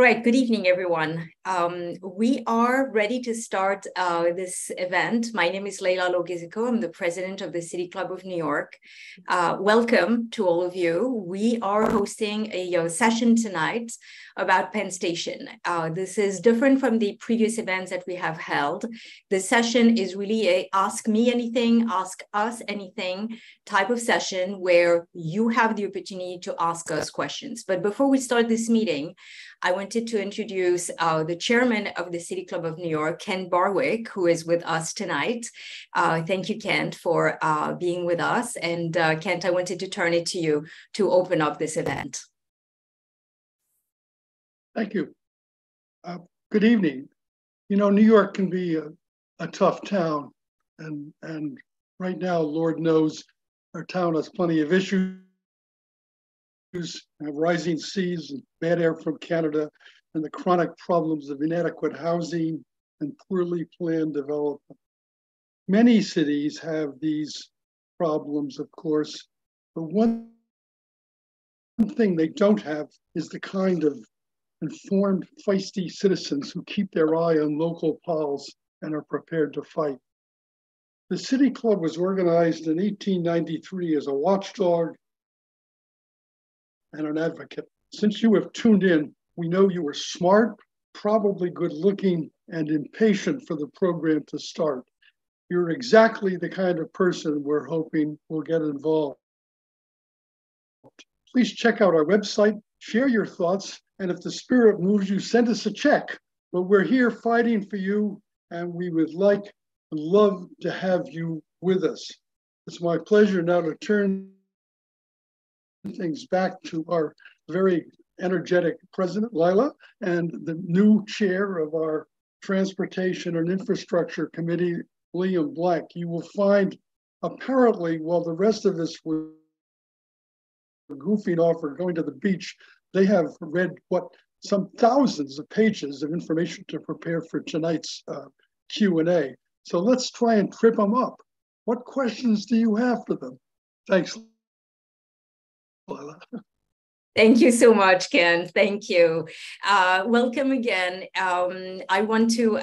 All right, good evening, everyone. We are ready to start this event. My name is Layla Law-Gisiko. I'm the president of the City Club of New York. Welcome to all of you. We are hosting a session tonight about Penn Station. This is different from the previous events that we have held. The session is really a ask me anything, ask us anything type of session where you have the opportunity to ask us questions. But before we start this meeting, I wanted to introduce the chairman of the City Club of New York, Ken Barwick, who is with us tonight. Thank you, Kent, for being with us. And Kent, I wanted to turn it to you to open up this event. Thank you. Good evening. You know, New York can be a tough town. And right now, Lord knows, our town has plenty of issues. Rising seas and bad air from Canada, and the chronic problems of inadequate housing and poorly planned development. Many cities have these problems, of course, but one thing they don't have is the kind of informed, feisty citizens who keep their eye on local pulse and are prepared to fight. The City Club was organized in 1893 as a watchdog and an advocate. Since you have tuned in, we know you are smart, probably good looking, and impatient for the program to start. You're exactly the kind of person we're hoping will get involved. Please check out our website, share your thoughts, and if the spirit moves you, send us a check. But we're here fighting for you, and we would love to have you with us. It's my pleasure now to turn things back to our very energetic president, Layla, and the new chair of our Transportation and Infrastructure Committee, Liam Blank. You will find, apparently, while the rest of us were goofing off or going to the beach, they have read some thousands of pages of information to prepare for tonight's Q&A. So let's try and trip them up. What questions do you have for them? Thanks. Thank you so much, Ken. Thank you. Welcome again. I want to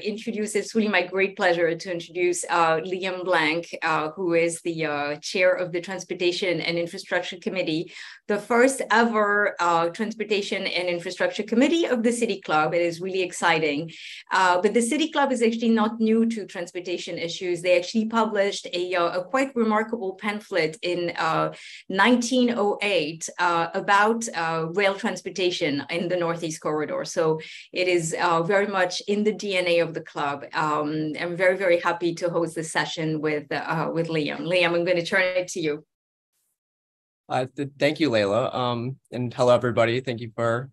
introduce, it's really my great pleasure to introduce Liam Blank, who is the chair of the Transportation and Infrastructure Committee, the first ever Transportation and Infrastructure Committee of the City Club. It is really exciting. But the City Club is actually not new to transportation issues. They actually published a quite remarkable pamphlet in 1908 about rail transportation in the Northeast Corridor. So it is very much in the DNA of the club. I'm very, very happy to host this session with Liam. Liam, I'm going to turn it to you. Thank you, Layla. And hello, everybody. Thank you for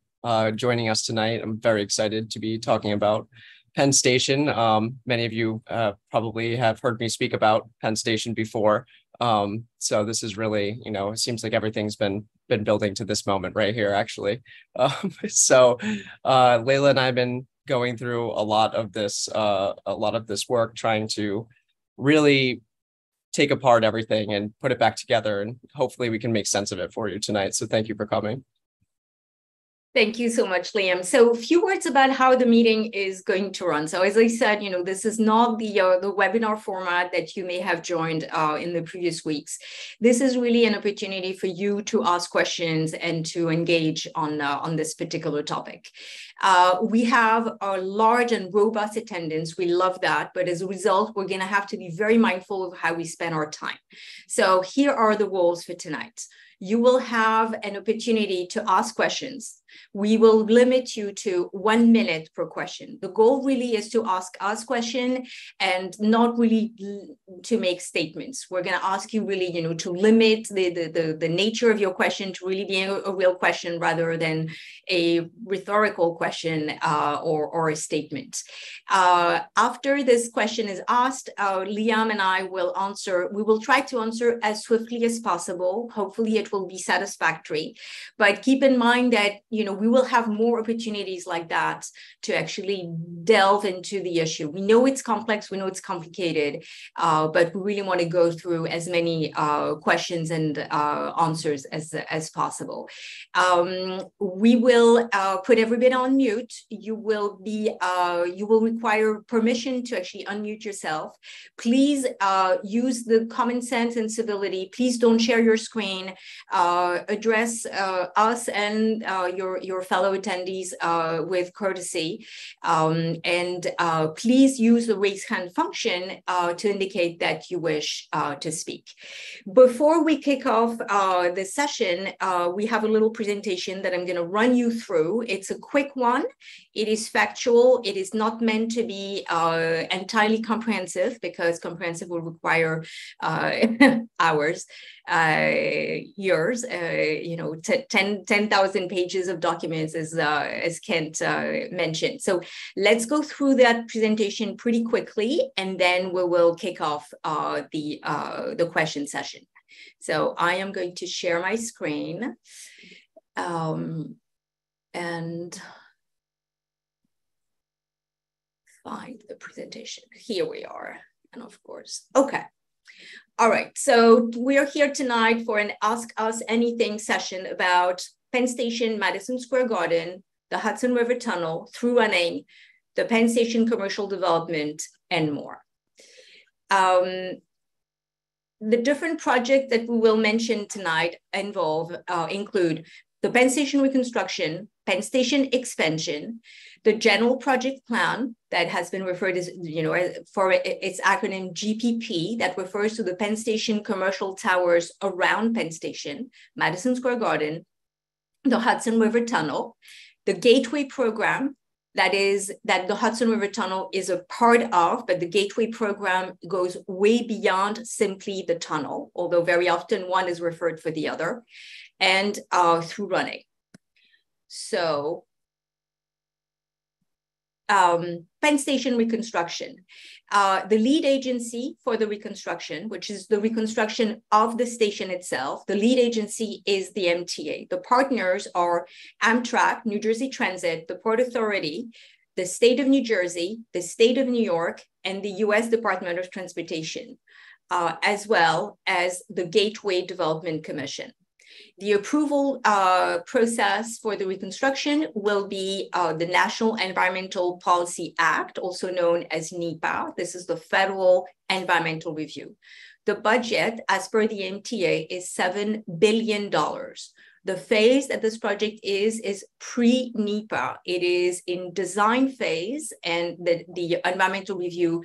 joining us tonight. I'm very excited to be talking about Penn Station. Many of you probably have heard me speak about Penn Station before. So this is really, it seems like everything's been building to this moment right here, actually. So Layla and I have been going through a lot of this work, trying to really take apart everything and put it back together, and hopefully we can make sense of it for you tonight. So thank you for coming. Thank you so much, Liam. So a few words about how the meeting is going to run. So as I said, this is not the webinar format that you may have joined in the previous weeks. This is really an opportunity for you to ask questions and to engage on this particular topic. We have a large and robust attendance. We love that. But as a result, we're going to have to be very mindful of how we spend our time. So here are the rules for tonight. You will have an opportunity to ask questions. We will limit you to 1 minute per question. The goal really is to ask us questions and not really to make statements. We're going to ask you really, to limit the nature of your question to really being a real question rather than a rhetorical question or a statement. After this question is asked, Liam and I will answer. We will try to answer as swiftly as possible. Hopefully it will be satisfactory. But keep in mind that, you know, we will have more opportunities like that to actually delve into the issue. We know it's complex, we know it's complicated, but we really want to go through as many questions and answers as possible. We will put everybody on mute. You will require permission to actually unmute yourself. Please use the common sense and civility. Please don't share your screen. Address us and your fellow attendees with courtesy. And please use the raise hand function to indicate that you wish to speak. Before we kick off the session, we have a little presentation that I'm going to run you through. It's a quick one. It is factual. It is not meant to be entirely comprehensive, because comprehensive will require hours, years, 10,000 pages of documents, as Kent mentioned. So let's go through that presentation pretty quickly, and then we will kick off the question session. So I am going to share my screen and find the presentation. Here we are. And of course, okay. All right, so we are here tonight for an Ask Us Anything session about Penn Station, Madison Square Garden, the Hudson River Tunnel, through running, the Penn Station commercial development, and more. The different projects that we will mention tonight include the Penn Station reconstruction, Penn Station expansion, the general project plan that has been referred as, for its acronym GPP, that refers to the Penn Station commercial towers around Penn Station, Madison Square Garden, the Hudson River Tunnel, the Gateway program, that the Hudson River Tunnel is a part of, but the Gateway program goes way beyond simply the tunnel, although very often one is referred for the other, and through running. So Penn Station reconstruction. The lead agency for the reconstruction, which is the reconstruction of the station itself, the lead agency is the MTA. The partners are Amtrak, New Jersey Transit, the Port Authority, the state of New Jersey, the state of New York, and the US Department of Transportation, as well as the Gateway Development Commission. The approval process for the reconstruction will be the National Environmental Policy Act, also known as NEPA. This is the Federal Environmental Review. The budget, as per the MTA, is $7 billion. The phase that this project is pre-NEPA. It is in design phase, and the environmental review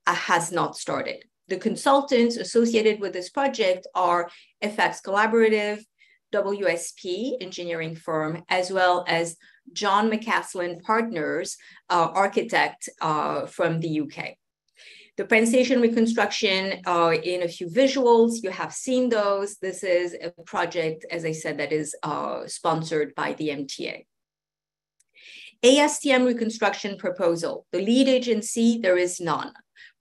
has not started. The consultants associated with this project are FX Collaborative, WSP engineering firm, as well as John McCaslin Partners, architect from the UK. The Penn Station reconstruction, in a few visuals, you have seen those. This is a project, as I said, that is sponsored by the MTA. ASTM reconstruction proposal. The lead agency, there is none.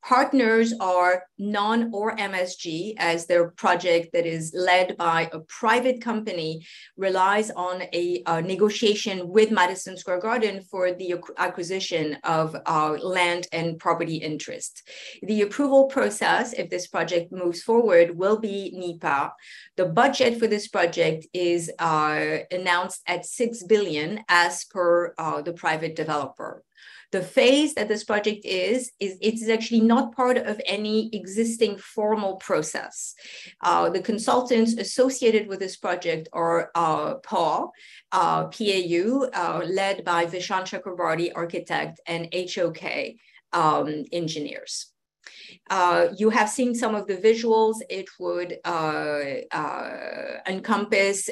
Partners are NON or MSG, as their project that is led by a private company relies on a negotiation with Madison Square Garden for the acquisition of land and property interest. The approval process, if this project moves forward, will be NEPA. The budget for this project is announced at $6 billion as per the private developer. The phase that this project is it's actually not part of any existing formal process. The consultants associated with this project are PAU, led by Vishant Chakrabarty, architect, and HOK engineers. You have seen some of the visuals. It would encompass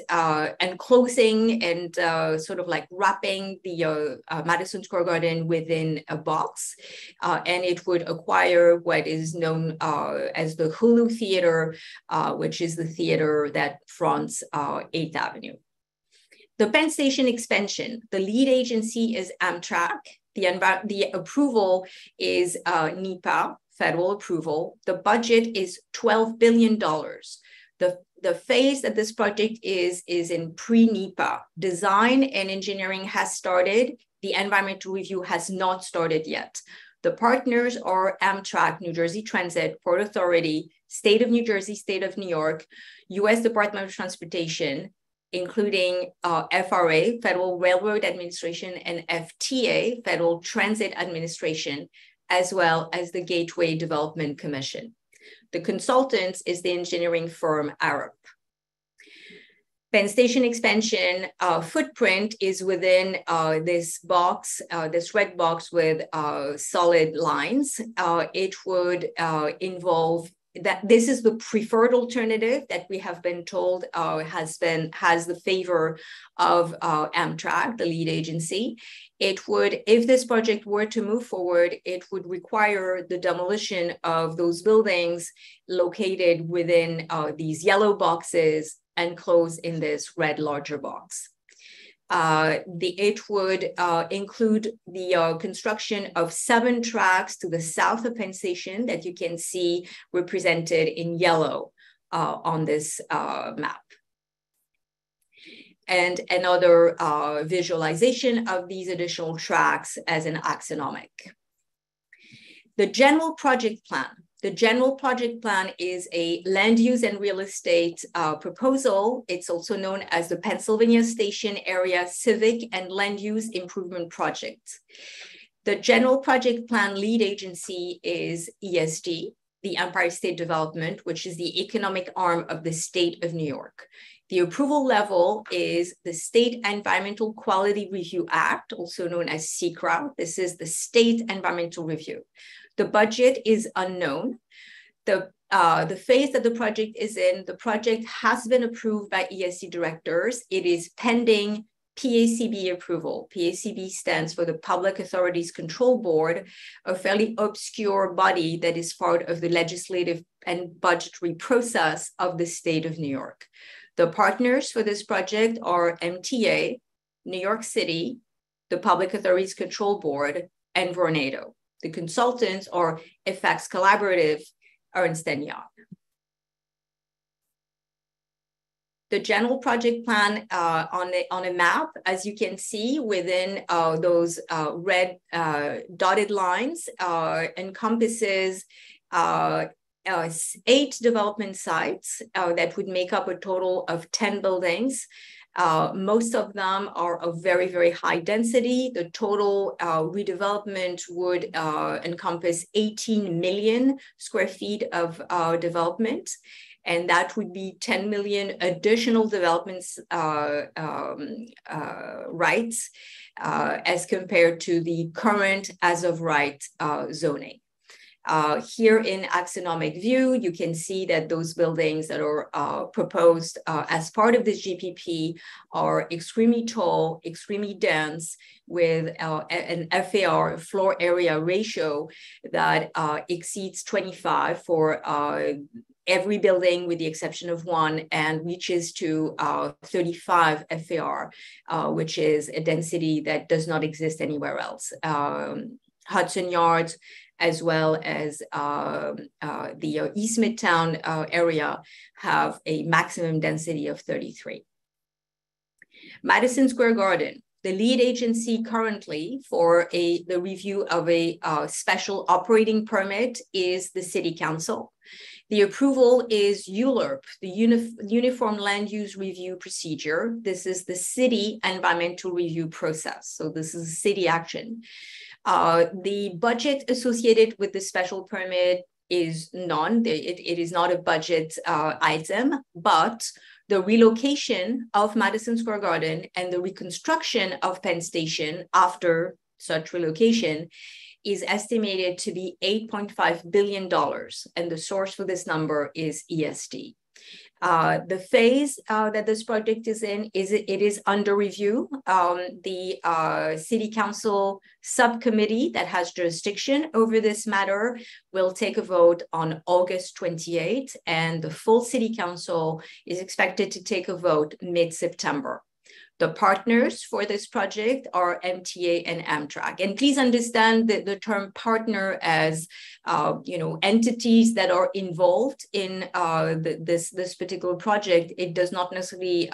enclosing and sort of like wrapping the Madison Square Garden within a box. And it would acquire what is known as the Hulu Theater, which is the theater that fronts 8th Avenue. The Penn Station expansion, the lead agency is Amtrak. The approval is NEPA, federal approval. The budget is $12 billion. The The phase that this project is in pre-NEPA. Design and engineering has started. The environmental review has not started yet. The partners are Amtrak, New Jersey Transit, Port Authority, State of New Jersey, State of New York, U.S. Department of Transportation, including FRA, Federal Railroad Administration, and FTA, Federal Transit Administration, as well as the Gateway Development Commission. The consultant is the engineering firm Arup. Penn Station expansion footprint is within this box, this red box with solid lines. It would involve that this is the preferred alternative that we have been told has the favor of Amtrak, the lead agency. It would, if this project were to move forward, it would require the demolition of those buildings located within these yellow boxes enclosed in this red larger box. It would include the construction of 7 tracks to the south of Penn Station that you can see represented in yellow on this map. And another visualization of these additional tracks as an axonomic. The general project plan. The general project plan is a land use and real estate proposal. It's also known as the Pennsylvania Station Area Civic and Land Use Improvement Project. The general project plan lead agency is ESD, the Empire State Development, which is the economic arm of the state of New York. The approval level is the State Environmental Quality Review Act, also known as SECRA. This is the State Environmental Review. The budget is unknown. The phase that the project is in, the project has been approved by ESC directors. It is pending PACB approval. PACB stands for the Public Authorities Control Board, a fairly obscure body that is part of the legislative and budgetary process of the state of New York. The partners for this project are MTA, New York City, the Public Authorities Control Board, and Vornado. The consultants are Effects Collaborative, Ernst & Young. The general project plan on a map, as you can see within those red dotted lines, encompasses 8 development sites that would make up a total of 10 buildings. Most of them are of very, very high density. The total redevelopment would encompass 18 million square feet of development. And that would be 10 million additional developments rights as compared to the current as of right zoning. Here in axonomic view, you can see that those buildings that are proposed as part of this GPP are extremely tall, extremely dense, with an FAR, floor area ratio, that exceeds 25 for every building with the exception of one, and reaches to 35 FAR, which is a density that does not exist anywhere else. Hudson Yards, as well as the East Midtown area, have a maximum density of 33. Madison Square Garden, the lead agency currently for the review of a special operating permit is the City Council. The approval is ULURP, the Uniform Land Use Review Procedure. This is the city environmental review process. So this is city action. The budget associated with the special permit is none. It is not a budget item, but the relocation of Madison Square Garden and the reconstruction of Penn Station after such relocation is estimated to be $8.5 billion. And the source for this number is ESD. The phase that this project is in, it is under review. The City Council subcommittee that has jurisdiction over this matter will take a vote on August 28th, and the full City Council is expected to take a vote mid-September. The partners for this project are MTA and Amtrak. And please understand that the term partner as entities that are involved in this particular project. It does not necessarily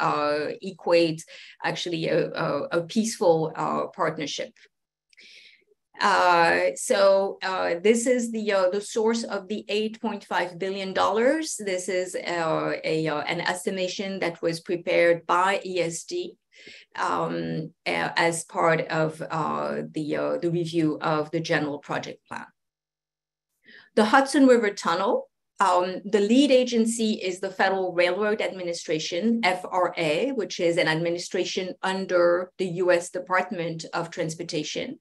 equate actually a peaceful partnership. This is the source of the $8.5 billion. This is an estimation that was prepared by ESD as part of the review of the general project plan. The Hudson River Tunnel, the lead agency is the Federal Railroad Administration, FRA, which is an administration under the U.S. Department of Transportation.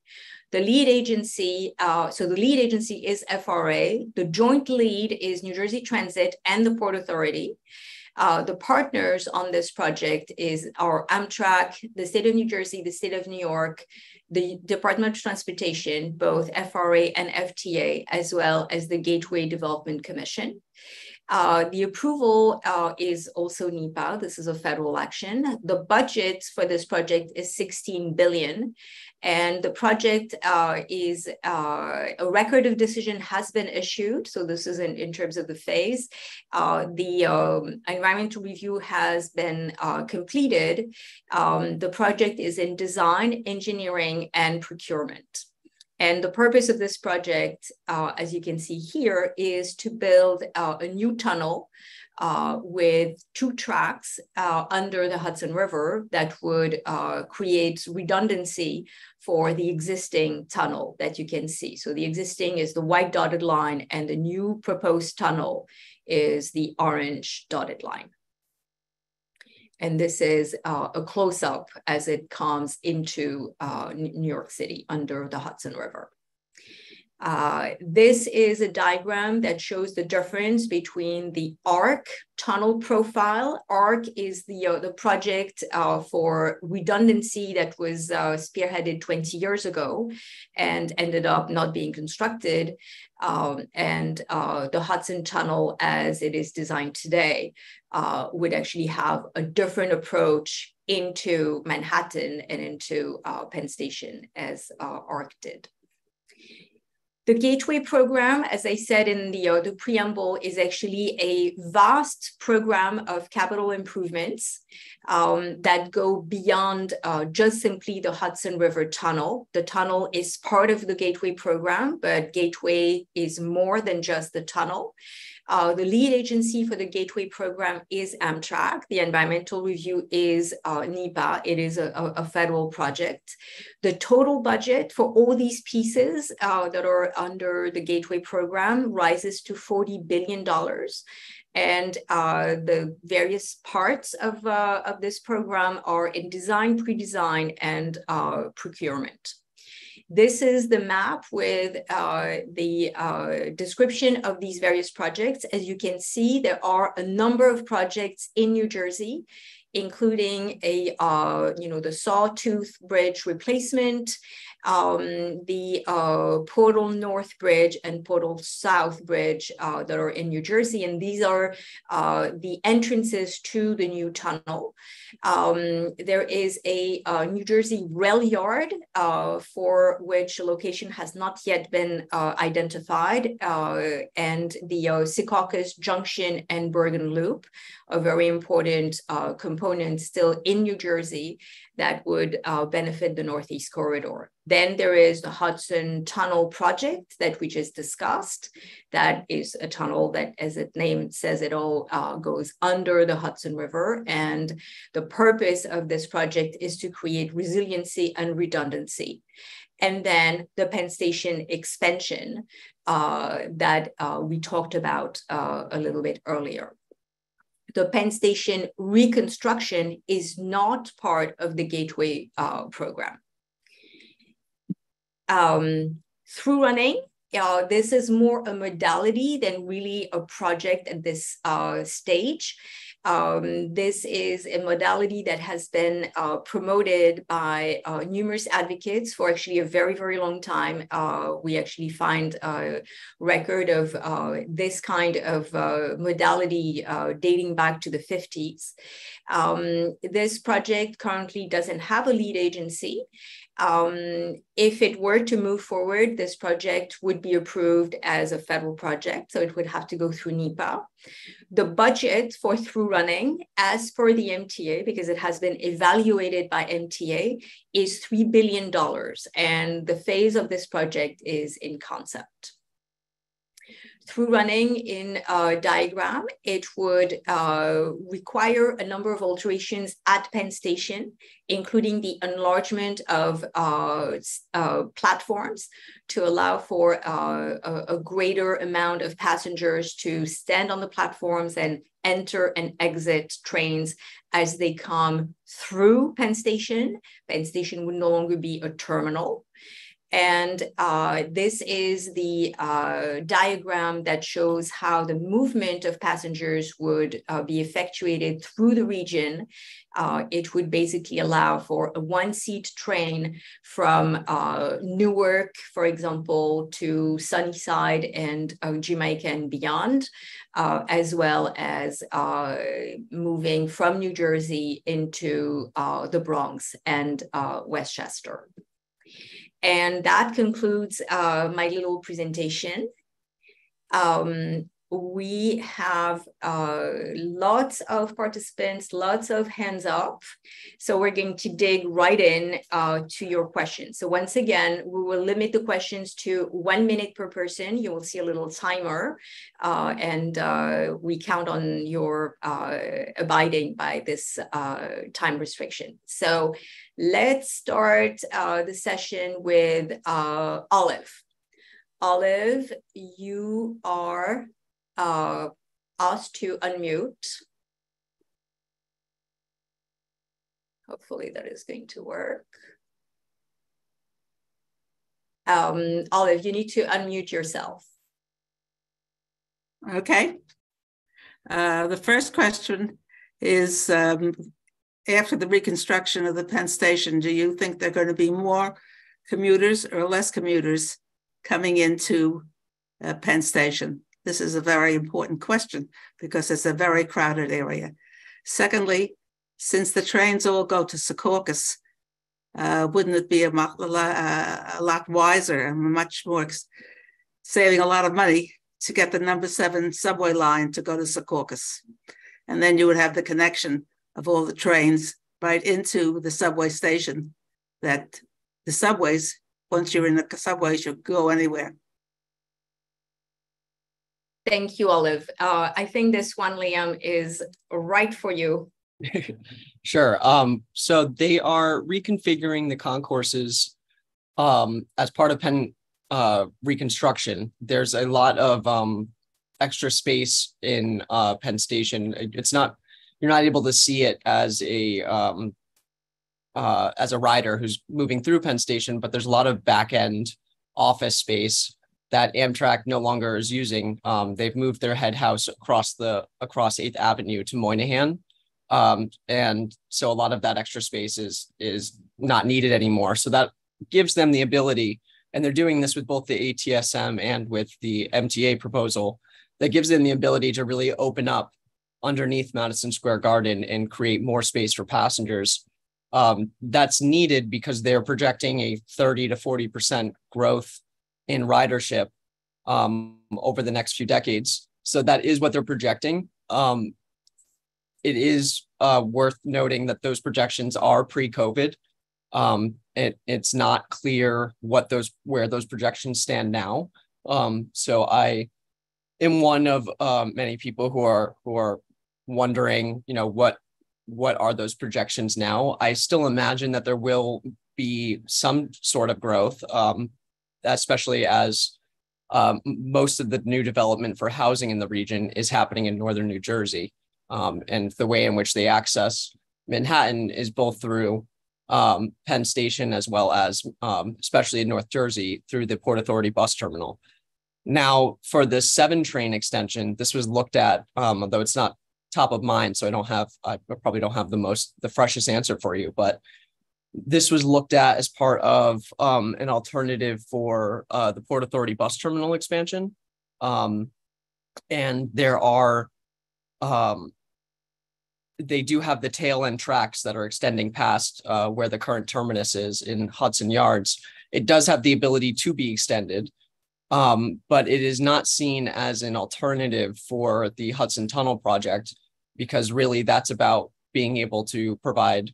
The lead agency, the lead agency is FRA. The joint lead is New Jersey Transit and the Port Authority. The partners on this project are Amtrak, the state of New Jersey, the state of New York, the Department of Transportation, both FRA and FTA, as well as the Gateway Development Commission. The approval is also NEPA. This is a federal action. The budget for this project is $16 billion. And the project is a record of decision has been issued. So this is in terms of the phase. The environmental review has been completed. The project is in design, engineering, and procurement. And the purpose of this project, as you can see here, is to build a new tunnel with 2 tracks under the Hudson River that would create redundancy for the existing tunnel that you can see. So the existing is the white dotted line, and the new proposed tunnel is the orange dotted line. And this is a close-up as it comes into New York City under the Hudson River. This is a diagram that shows the difference between the ARC tunnel profile. ARC is the project for redundancy that was spearheaded 20 years ago and ended up not being constructed. And the Hudson Tunnel, as it is designed today, would actually have a different approach into Manhattan and into Penn Station as ARC did. The Gateway program, as I said in the preamble, is actually a vast program of capital improvements that go beyond just simply the Hudson River Tunnel. The tunnel is part of the Gateway program, but Gateway is more than just the tunnel. The lead agency for the Gateway program is Amtrak. The environmental review is NEPA. It is a federal project. The total budget for all these pieces that are under the Gateway program rises to $40 billion. And the various parts of this program are in design, pre-design, and procurement. This is the map with the description of these various projects. As you can see, there are a number of projects in New Jersey, including the Sawtooth Bridge replacement, the Portal North Bridge and Portal South Bridge that are in New Jersey. And these are the entrances to the new tunnel. There is a New Jersey rail yard for which a location has not yet been identified, and the Secaucus Junction and Bergen Loop, a very important component still in New Jersey that would benefit the Northeast Corridor. Then there is the Hudson Tunnel project that we just discussed. That is a tunnel that, as its name says it all, goes under the Hudson River. And the purpose of this project is to create resiliency and redundancy. And then the Penn Station expansion that we talked about a little bit earlier. The Penn Station reconstruction is not part of the Gateway program. Through running, this is more a modality than really a project at this stage. This is a modality that has been promoted by numerous advocates for actually a very, very long time. We actually find a record of this kind of modality dating back to the 50s. This project currently doesn't have a lead agency. If it were to move forward, this project would be approved as a federal project, so it would have to go through NEPA. The budget for through running, as per the MTA, because it has been evaluated by MTA, is $3 billion, and the phase of this project is in concept. Through running in a diagram, it would require a number of alterations at Penn Station, including the enlargement of platforms to allow for a greater amount of passengers to stand on the platforms and enter and exit trains as they come through Penn Station. Penn Station would no longer be a terminal. And this is the diagram that shows how the movement of passengers would be effectuated through the region. It would basically allow for a one-seat train from Newark, for example, to Sunnyside and Jamaica and beyond, as well as moving from New Jersey into the Bronx and Westchester. And that concludes my little presentation. We have lots of participants, lots of hands up. So we're going to dig right in to your questions. So once again, we will limit the questions to 1 minute per person. You will see a little timer and we count on your abiding by this time restriction. So let's start the session with Olive. Olive, you are asked to unmute. Hopefully that is going to work. Olive, you need to unmute yourself. Okay. The first question is, after the reconstruction of the Penn Station, do you think there are going to be more commuters or less commuters coming into Penn Station? This is a very important question because it's a very crowded area. Secondly, since the trains all go to Secaucus, wouldn't it be a lot wiser and much more saving a lot of money to get the number 7 subway line to go to Secaucus? And then you would have the connection of all the trains right into the subway station, that the subways, once you're in the subways, you'll go anywhere. Thank you, Olive. I think this one, Liam, is right for you. Sure. So they are reconfiguring the concourses as part of Penn reconstruction. There's a lot of extra space in Penn Station. You're not able to see it as a rider who's moving through Penn Station, but there's a lot of back end office space that Amtrak no longer is using. They've moved their head house across 8th Avenue to Moynihan. And so a lot of that extra space is not needed anymore. So that gives them the ability, and they're doing this with both the ATSM and with the MTA proposal, that gives them the ability to really open up underneath Madison Square Garden and create more space for passengers. That's needed because they're projecting a 30 to 40% growth in ridership over the next few decades. So that is what they're projecting. It is worth noting that those projections are pre-COVID. It's not clear where those projections stand now. So I am one of many people who are wondering, what are those projections now? I still imagine that there will be some sort of growth, especially as most of the new development for housing in the region is happening in northern New Jersey. And the way in which they access Manhattan is both through Penn Station as well as, especially in North Jersey, through the Port Authority bus terminal. Now, for the 7 train extension, this was looked at, although it's not top of mind, so I probably don't have the freshest answer for you, but this was looked at as part of an alternative for the Port Authority bus terminal expansion. And there are, they do have the tail end tracks that are extending past where the current terminus is in Hudson Yards. It does have the ability to be extended, but it is not seen as an alternative for the Hudson Tunnel project, because really that's about being able to provide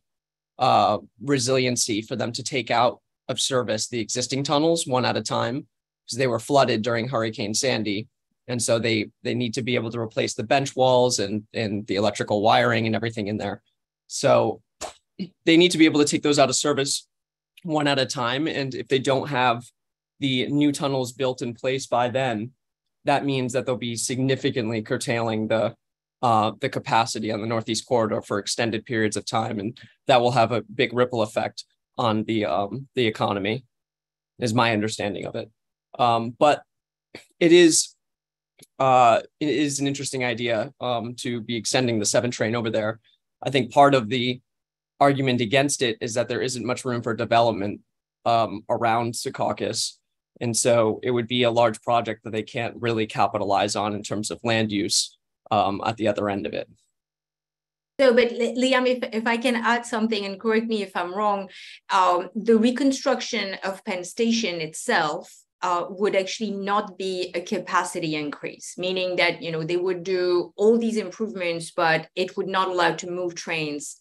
resiliency for them to take out of service the existing tunnels one at a time, because they were flooded during Hurricane Sandy. And so they need to be able to replace the bench walls and the electrical wiring and everything in there. So they need to be able to take those out of service one at a time. And if they don't have the new tunnels built in place by then, that means that they'll be significantly curtailing the capacity on the Northeast Corridor for extended periods of time. And that will have a big ripple effect on the economy, is my understanding of it. But it is an interesting idea to be extending the 7 train over there. I think part of the argument against it is that there isn't much room for development around Secaucus. And so it would be a large project that they can't really capitalize on in terms of land use at the other end of it. So, but Liam, if I can add something, and correct me if I'm wrong, the reconstruction of Penn Station itself would actually not be a capacity increase, meaning that, they would do all these improvements, but it would not allow to move trains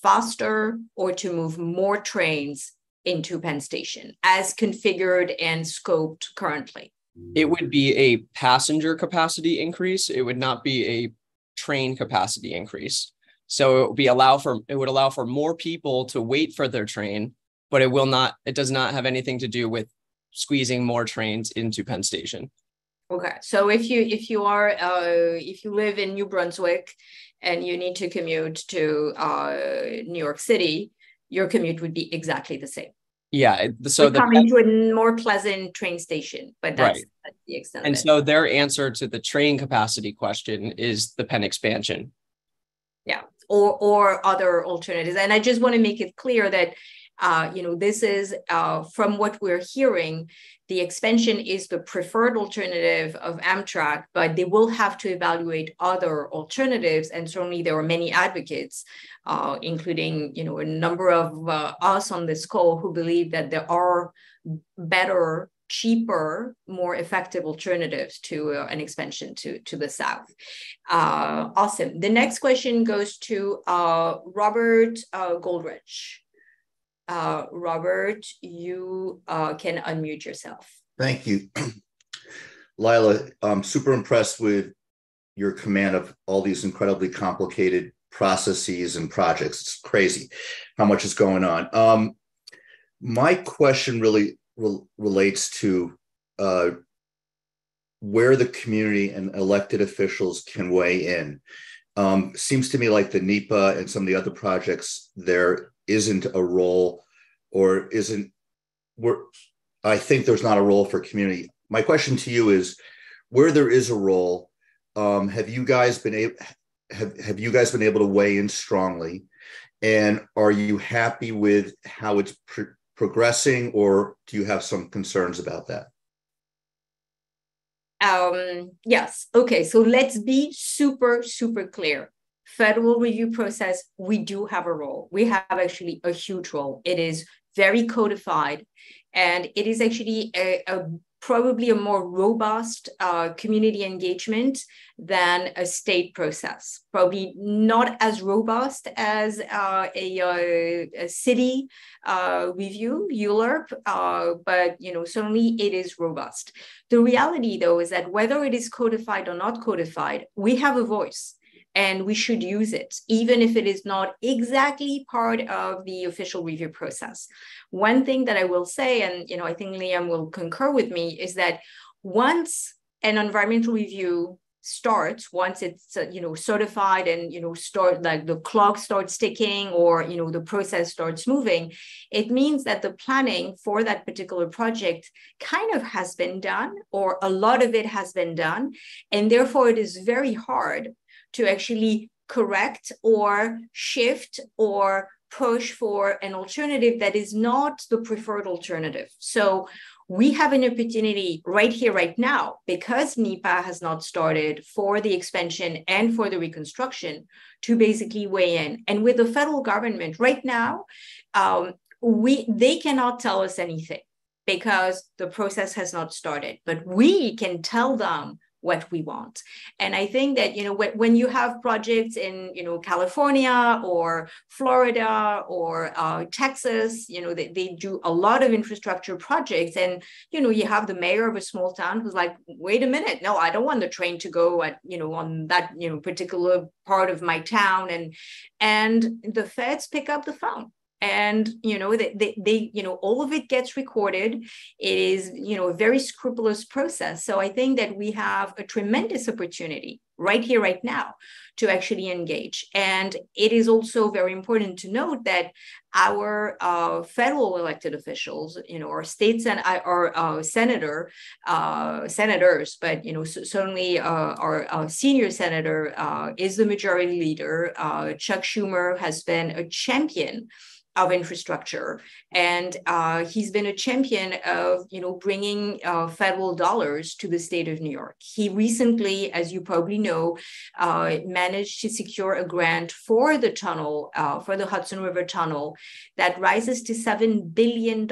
faster or to move more trains into Penn Station as configured and scoped currently. It would be a passenger capacity increase. It would not be a train capacity increase. So it would allow for more people to wait for their train, but it does not have anything to do with squeezing more trains into Penn Station. Okay, so if you live in New Brunswick and you need to commute to New York City, your commute would be exactly the same. Yeah, so coming to a more pleasant train station, but that's the extent. And so their answer to the train capacity question is the Penn expansion. Yeah, or other alternatives. And I just want to make it clear that this is from what we're hearing, the expansion is the preferred alternative of Amtrak, but they will have to evaluate other alternatives. And certainly there are many advocates, including, a number of us on this call who believe that there are better, cheaper, more effective alternatives to an expansion to the south. Awesome. The next question goes to Robert Goldrich. Robert, you can unmute yourself. Thank you. Layla, I'm super impressed with your command of all these incredibly complicated processes and projects. It's crazy how much is going on. My question really relates to where the community and elected officials can weigh in. Seems to me like the NEPA and some of the other projects, there isn't a role, or I think there's not a role for community. My question to you is, where there is a role, have you guys been able to weigh in strongly, and are you happy with how it's progressing, or do you have some concerns about that? Yes. Okay. So let's be super, super clear. Federal review process, we do have a role. We have actually a huge role. It is very codified, and it is actually probably a more robust community engagement than a state process. Probably not as robust as a city review, ULURP, but certainly it is robust. The reality, though, is that whether it is codified or not codified, we have a voice. And we should use it, even if it is not exactly part of the official review process. One thing that I will say, and I think Liam will concur with me, is that once an environmental review starts, once it's certified and start, like the clock starts ticking, or the process starts moving, it means that the planning for that particular project kind of has been done, or a lot of it has been done, and therefore it is very hard to actually correct or shift or push for an alternative that is not the preferred alternative. So we have an opportunity right here, right now, because NEPA has not started for the expansion and for the reconstruction, to basically weigh in. And with the federal government right now, they cannot tell us anything because the process has not started, but we can tell them what we want. And I think that, when you have projects in, California or Florida or Texas, they do a lot of infrastructure projects. And, you have the mayor of a small town who's like, wait a minute, no, I don't want the train to go at, on that, particular part of my town. And the feds pick up the phone. And, they all of it gets recorded. It is, a very scrupulous process. So I think that we have a tremendous opportunity right here, right now, to actually engage. And it is also very important to note that our federal elected officials, our states and our senators, but, certainly our senior senator is the majority leader. Chuck Schumer has been a champion of infrastructure. And he's been a champion of, bringing federal dollars to the state of New York. He recently, as you probably know, managed to secure a grant for the tunnel, for the Hudson River Tunnel, that rises to $7 billion.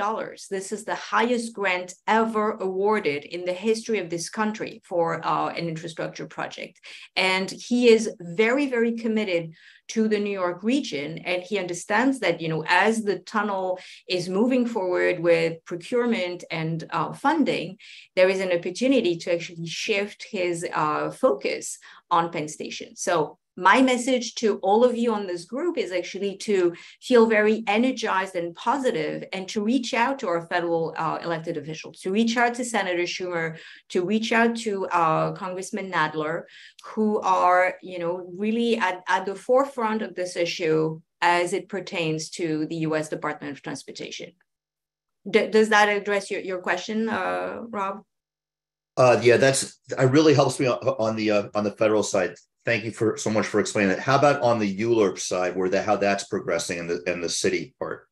This is the highest grant ever awarded in the history of this country for an infrastructure project. And he is very, very committed to the New York region. And he understands that, as the tunnel is moving forward with procurement and funding, there is an opportunity to actually shift his focus on Penn Station. So my message to all of you on this group is actually to feel very energized and positive, and to reach out to our federal elected officials, to reach out to Senator Schumer, to reach out to Congressman Nadler, who are, really at the forefront of this issue as it pertains to the U.S. Department of Transportation. Does that address your question, Rob? Yeah, that really helps me on the federal side. Thank you so much for explaining that. How about on the ULURP side, how that's progressing in the city part?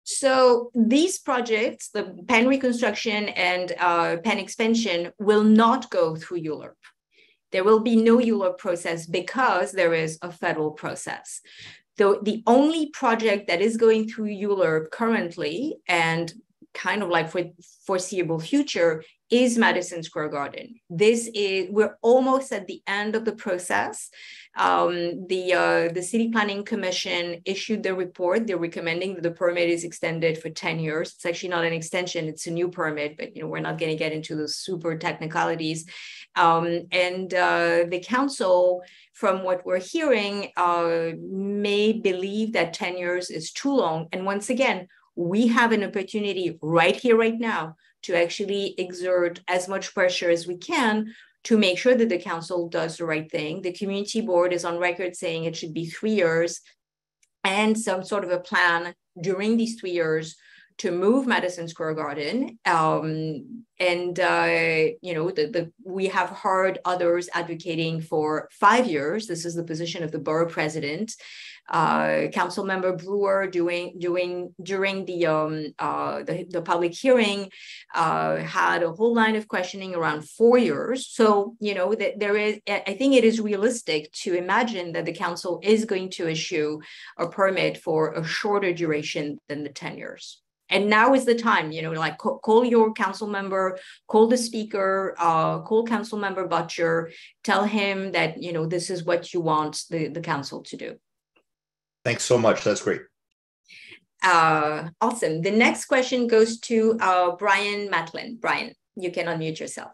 So these projects, the Penn reconstruction and Penn expansion, will not go through ULURP. There will be no ULURP process because there is a federal process. The only project that is going through ULURP currently, and kind of like for foreseeable future, is Madison Square Garden. We're almost at the end of the process. The City Planning Commission issued their report. They're recommending that the permit is extended for 10 years. It's actually not an extension, it's a new permit, but we're not going to get into the super technicalities. And the council, from what we're hearing, may believe that 10 years is too long. And once again, we have an opportunity right here, right now, to actually exert as much pressure as we can to make sure that the council does the right thing. The community board is on record saying it should be 3 years, and some sort of a plan during these 3 years to move Madison Square Garden. We have heard others advocating for 5 years. This is the position of the borough president. Council member Brewer during the public hearing had a whole line of questioning around 4 years. So, I think it is realistic to imagine that the council is going to issue a permit for a shorter duration than the 10 years. And now is the time, call your council member, call the speaker, call council member Butcher, tell him that, this is what you want the council to do. Thanks so much. That's great. Awesome. The next question goes to Brian Matlin. Brian, you can unmute yourself.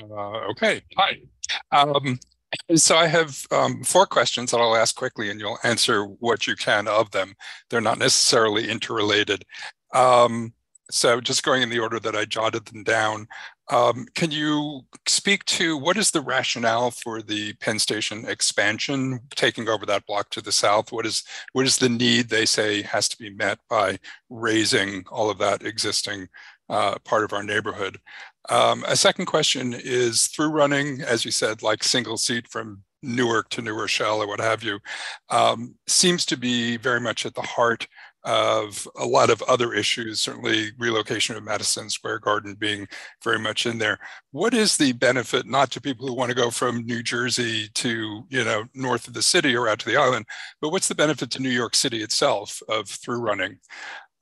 Okay. Hi. So I have 4 questions that I'll ask quickly, and you'll answer what you can of them. They're not necessarily interrelated. So just going in the order that I jotted them down, can you speak to what is the rationale for the Penn Station expansion, taking over that block to the south? What is the need they say has to be met by raising all of that existing part of our neighborhood? A second question is, through running, as you said, like single seat from Newark to New Rochelle or what have you, seems to be very much at the heart of a lot of other issues, certainly relocation of Madison Square Garden being very much in there. What is the benefit, not to people who want to go from New Jersey to, north of the city or out to the island, but what's the benefit to New York City itself of through running?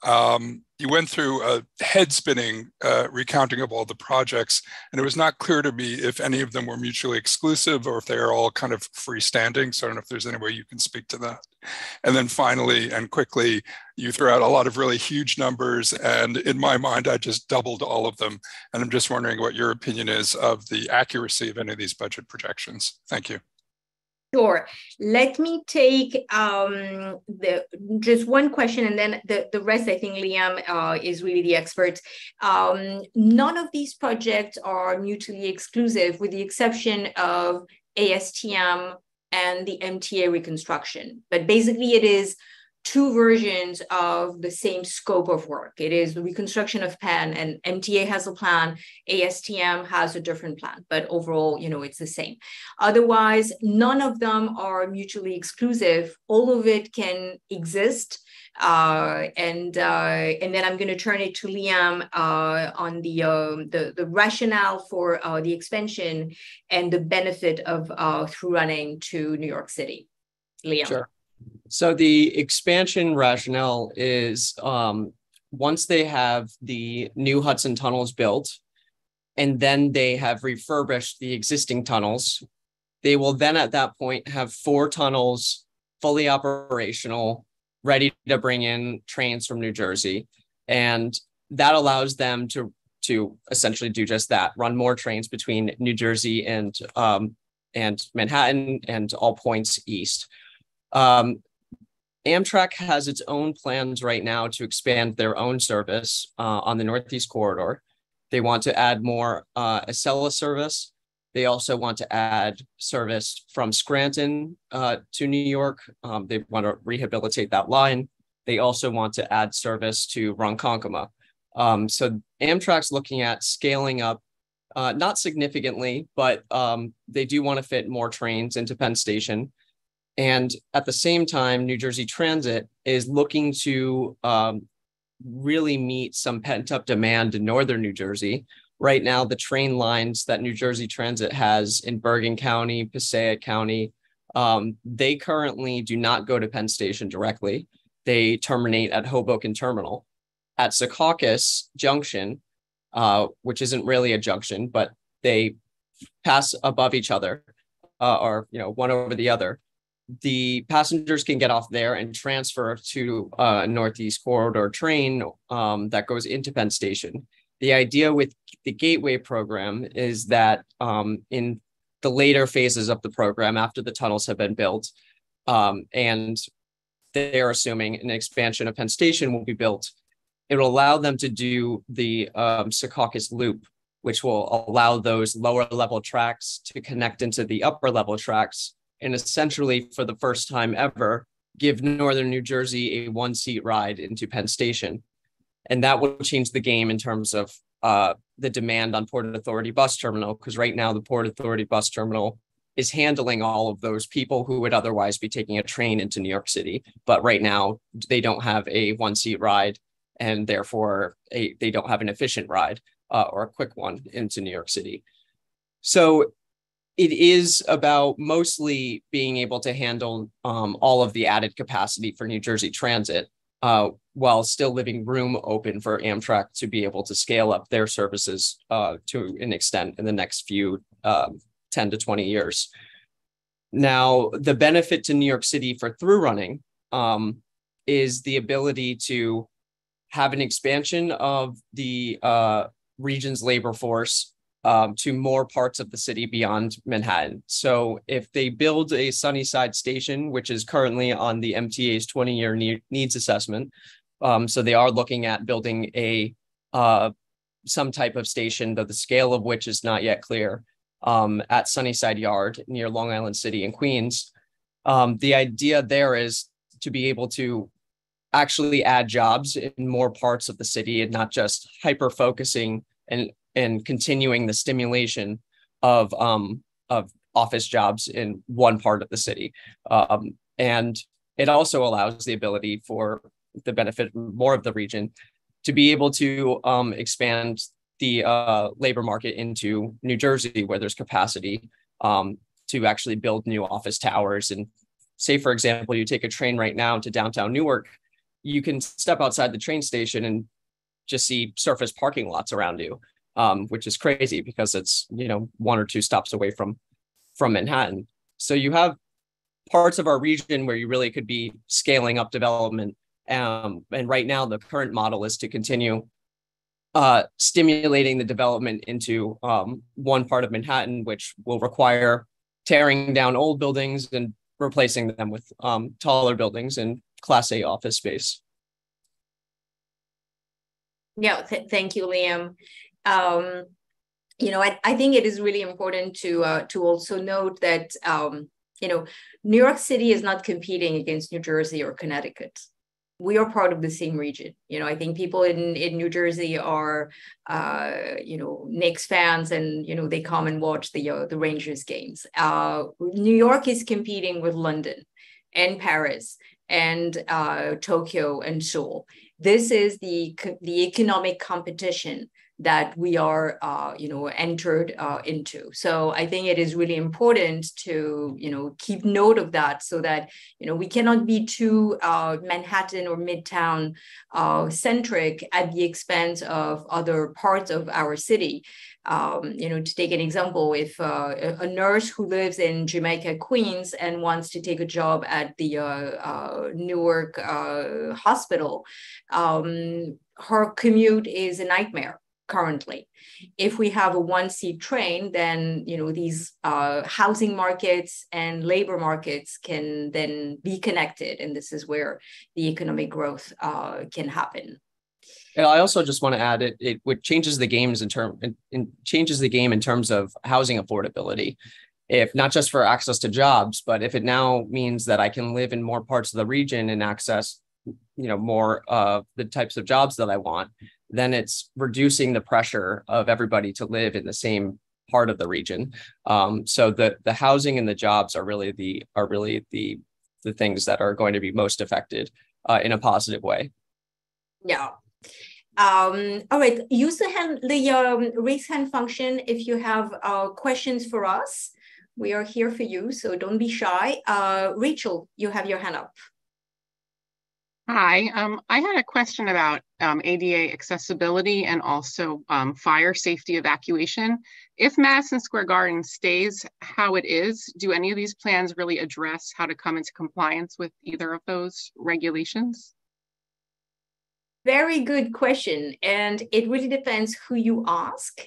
You went through a head-spinning recounting of all the projects, and it was not clear to me if any of them were mutually exclusive or if they are all kind of freestanding. So I don't know if there's any way you can speak to that. And then finally and quickly, you threw out a lot of really huge numbers, and in my mind, I just doubled all of them. And I'm just wondering what your opinion is of the accuracy of any of these budget projections. Thank you. Sure. Let me take just one question, and then the rest, I think Liam is really the expert. None of these projects are mutually exclusive, with the exception of ASTM and the MTA reconstruction. But basically, it is two versions of the same scope of work. It is the reconstruction of Penn, and MTA has a plan, ASTM has a different plan, but overall, it's the same. Otherwise, none of them are mutually exclusive. All of it can exist. And then I'm going to turn it to Liam on the rationale for the expansion and the benefit of through running to New York City. Liam. Sure. So the expansion rationale is once they have the new Hudson tunnels built, and then they have refurbished the existing tunnels, they will then at that point have 4 tunnels fully operational, ready to bring in trains from New Jersey. And that allows them to essentially do just that, run more trains between New Jersey and Manhattan and all points east. Amtrak has its own plans right now to expand their own service on the Northeast Corridor. They want to add more Acela service. They also want to add service from Scranton to New York. They want to rehabilitate that line. They also want to add service to Ronkonkoma. So Amtrak's looking at scaling up, not significantly, but they do want to fit more trains into Penn Station. And at the same time, New Jersey Transit is looking to really meet some pent-up demand in northern New Jersey. Right now, the train lines that New Jersey Transit has in Bergen County, Passaic County, they currently do not go to Penn Station directly. They terminate at Hoboken Terminal. At Secaucus Junction, which isn't really a junction, but they pass above each other, or one over the other. The passengers can get off there and transfer to a Northeast Corridor train that goes into Penn Station. The idea with the Gateway program is that in the later phases of the program, after the tunnels have been built, and they're assuming an expansion of Penn Station will be built, it will allow them to do the Secaucus Loop, which will allow those lower level tracks to connect into the upper level tracks, and essentially, for the first time ever, give northern New Jersey a one-seat ride into Penn Station. And that will change the game in terms of the demand on Port Authority Bus Terminal, because right now the Port Authority Bus Terminal is handling all of those people who would otherwise be taking a train into New York City. But right now, they don't have a one-seat ride, and therefore they don't have an efficient ride or a quick one into New York City. So it is about mostly being able to handle all of the added capacity for New Jersey Transit while still leaving room open for Amtrak to be able to scale up their services to an extent in the next few 10 to 20 years. Now, the benefit to New York City for through running is the ability to have an expansion of the region's labor force to more parts of the city beyond Manhattan. So if they build a Sunnyside station, which is currently on the MTA's 20-year needs assessment, so they are looking at building some type of station, though the scale of which is not yet clear, at Sunnyside Yard near Long Island City in Queens. The idea there is to be able to actually add jobs in more parts of the city and not just hyper-focusing and continuing the stimulation of office jobs in one part of the city. And it also allows the ability for the benefit more of the region to be able to expand the labor market into New Jersey, where there's capacity to actually build new office towers. And say, for example, you take a train right now to downtown Newark, you can step outside the train station and just see surface parking lots around you, which is crazy because it's, you know, 1 or 2 stops away from Manhattan. So you have parts of our region where you really could be scaling up development. And right now, the current model is to continue stimulating the development into one part of Manhattan, which will require tearing down old buildings and replacing them with taller buildings and Class A office space. Yeah, thank you, Liam. You know, I think it is really important to also note that you know, New York City is not competing against New Jersey or Connecticut. We are part of the same region. You know, I think people in New Jersey are, you know, Knicks fans, and, you know, they come and watch the Rangers games. New York is competing with London and Paris and Tokyo and Seoul. This is the economic competition that we are, you know, entered into. So I think it is really important to, you know, keep note of that, so that, you know, we cannot be too Manhattan or Midtown centric at the expense of other parts of our city. You know, to take an example, if a nurse who lives in Jamaica, Queens, and wants to take a job at the Newark hospital, her commute is a nightmare currently. If we have a one-seat train, then, you know, these housing markets and labor markets can then be connected, and this is where the economic growth can happen. And I also just want to add it changes the games changes the game in terms of housing affordability. If not just for access to jobs, but if it now means that I can live in more parts of the region and access, you know, more of the types of jobs that I want, then it's reducing the pressure of everybody to live in the same part of the region. So the housing and the jobs are really the things that are going to be most affected in a positive way. Yeah. All right. Use the raise hand function if you have questions for us. We are here for you, so don't be shy. Rachel, you have your hand up. Hi, I had a question about ADA accessibility and also fire safety evacuation. If Madison Square Garden stays how it is, do any of these plans really address how to come into compliance with either of those regulations? Very good question, and it really depends who you ask.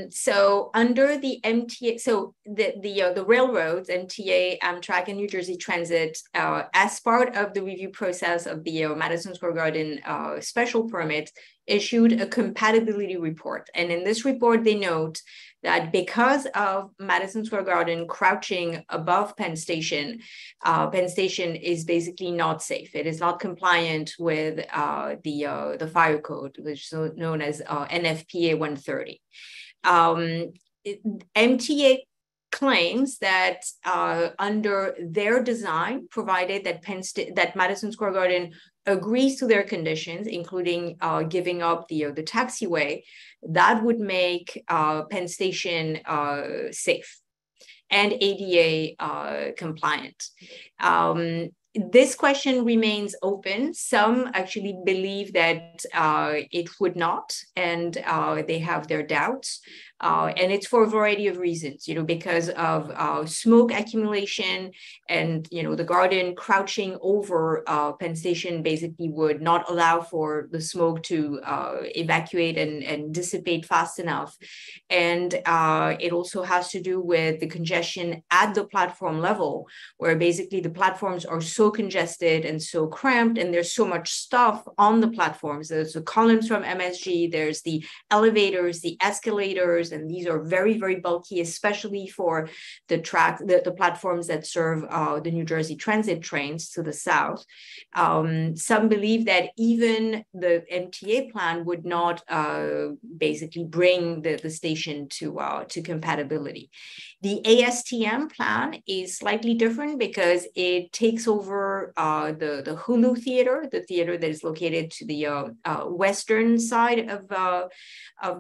So under the MTA, so the railroads, MTA, Amtrak, and New Jersey Transit, as part of the review process of the Madison Square Garden special permit, issued a compatibility report. And in this report, they note that because of Madison Square Garden crouching above Penn Station is basically not safe. It is not compliant with the fire code, which is known as NFPA 130. MTA claims that under their design, provided that Madison Square Garden agrees to their conditions, including giving up the taxiway, that would make Penn Station safe and ADA compliant. This question remains open. Some actually believe that it would not, and they have their doubts. And it's for a variety of reasons, you know, because of smoke accumulation, and, you know, the garden crouching over Penn Station basically would not allow for the smoke to evacuate and dissipate fast enough. And it also has to do with the congestion at the platform level, where basically the platforms are so so congested and so cramped, and there's so much stuff on the platforms. There's the columns from MSG, there's the elevators, the escalators, and these are very, very bulky, especially for the platforms that serve the New Jersey Transit trains to the south. Some believe that even the MTA plan would not basically bring the station to compatibility. The ASTM plan is slightly different because it takes over the Hulu Theater, the theater that is located to the western side of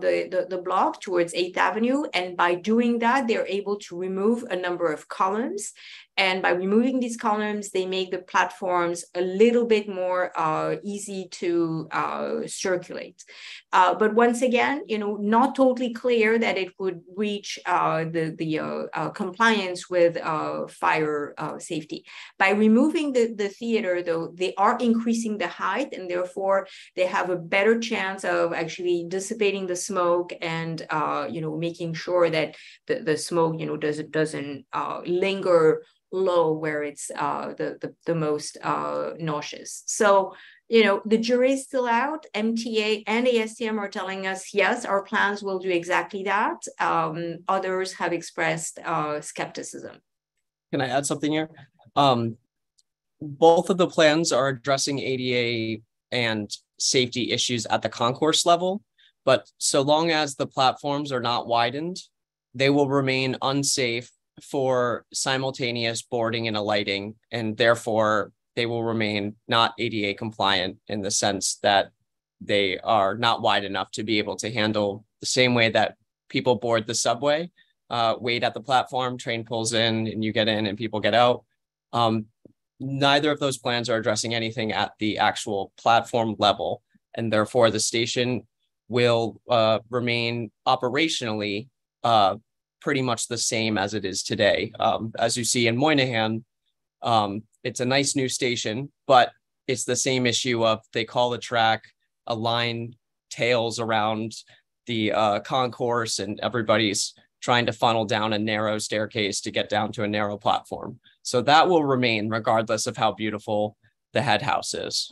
the block towards 8th Avenue. And by doing that, they're able to remove a number of columns. And by removing these columns, they make the platforms a little bit more easy to circulate. But once again, not totally clear that it would reach the compliance with fire safety. By removing the theater, though, they are increasing the height, and therefore they have a better chance of actually dissipating the smoke and making sure that the smoke doesn't linger low where it's the most nauseous. So the jury is still out. MTA and ASTM are telling us, yes, our plans will do exactly that. Others have expressed skepticism. Can I add something here? Both of the plans are addressing ADA and safety issues at the concourse level, but so long as the platforms are not widened, they will remain unsafe for simultaneous boarding and alighting, and therefore they will remain not ADA compliant in the sense that they are not wide enough to be able to handle the same way that people board the subway, wait at the platform, train pulls in and you get in and people get out. Neither of those plans are addressing anything at the actual platform level, and therefore the station will remain operationally pretty much the same as it is today. As you see in Moynihan, it's a nice new station, but it's the same issue of they call the track, a line tails around the concourse, and everybody's trying to funnel down a narrow staircase to get down to a narrow platform. So that will remain regardless of how beautiful the head house is.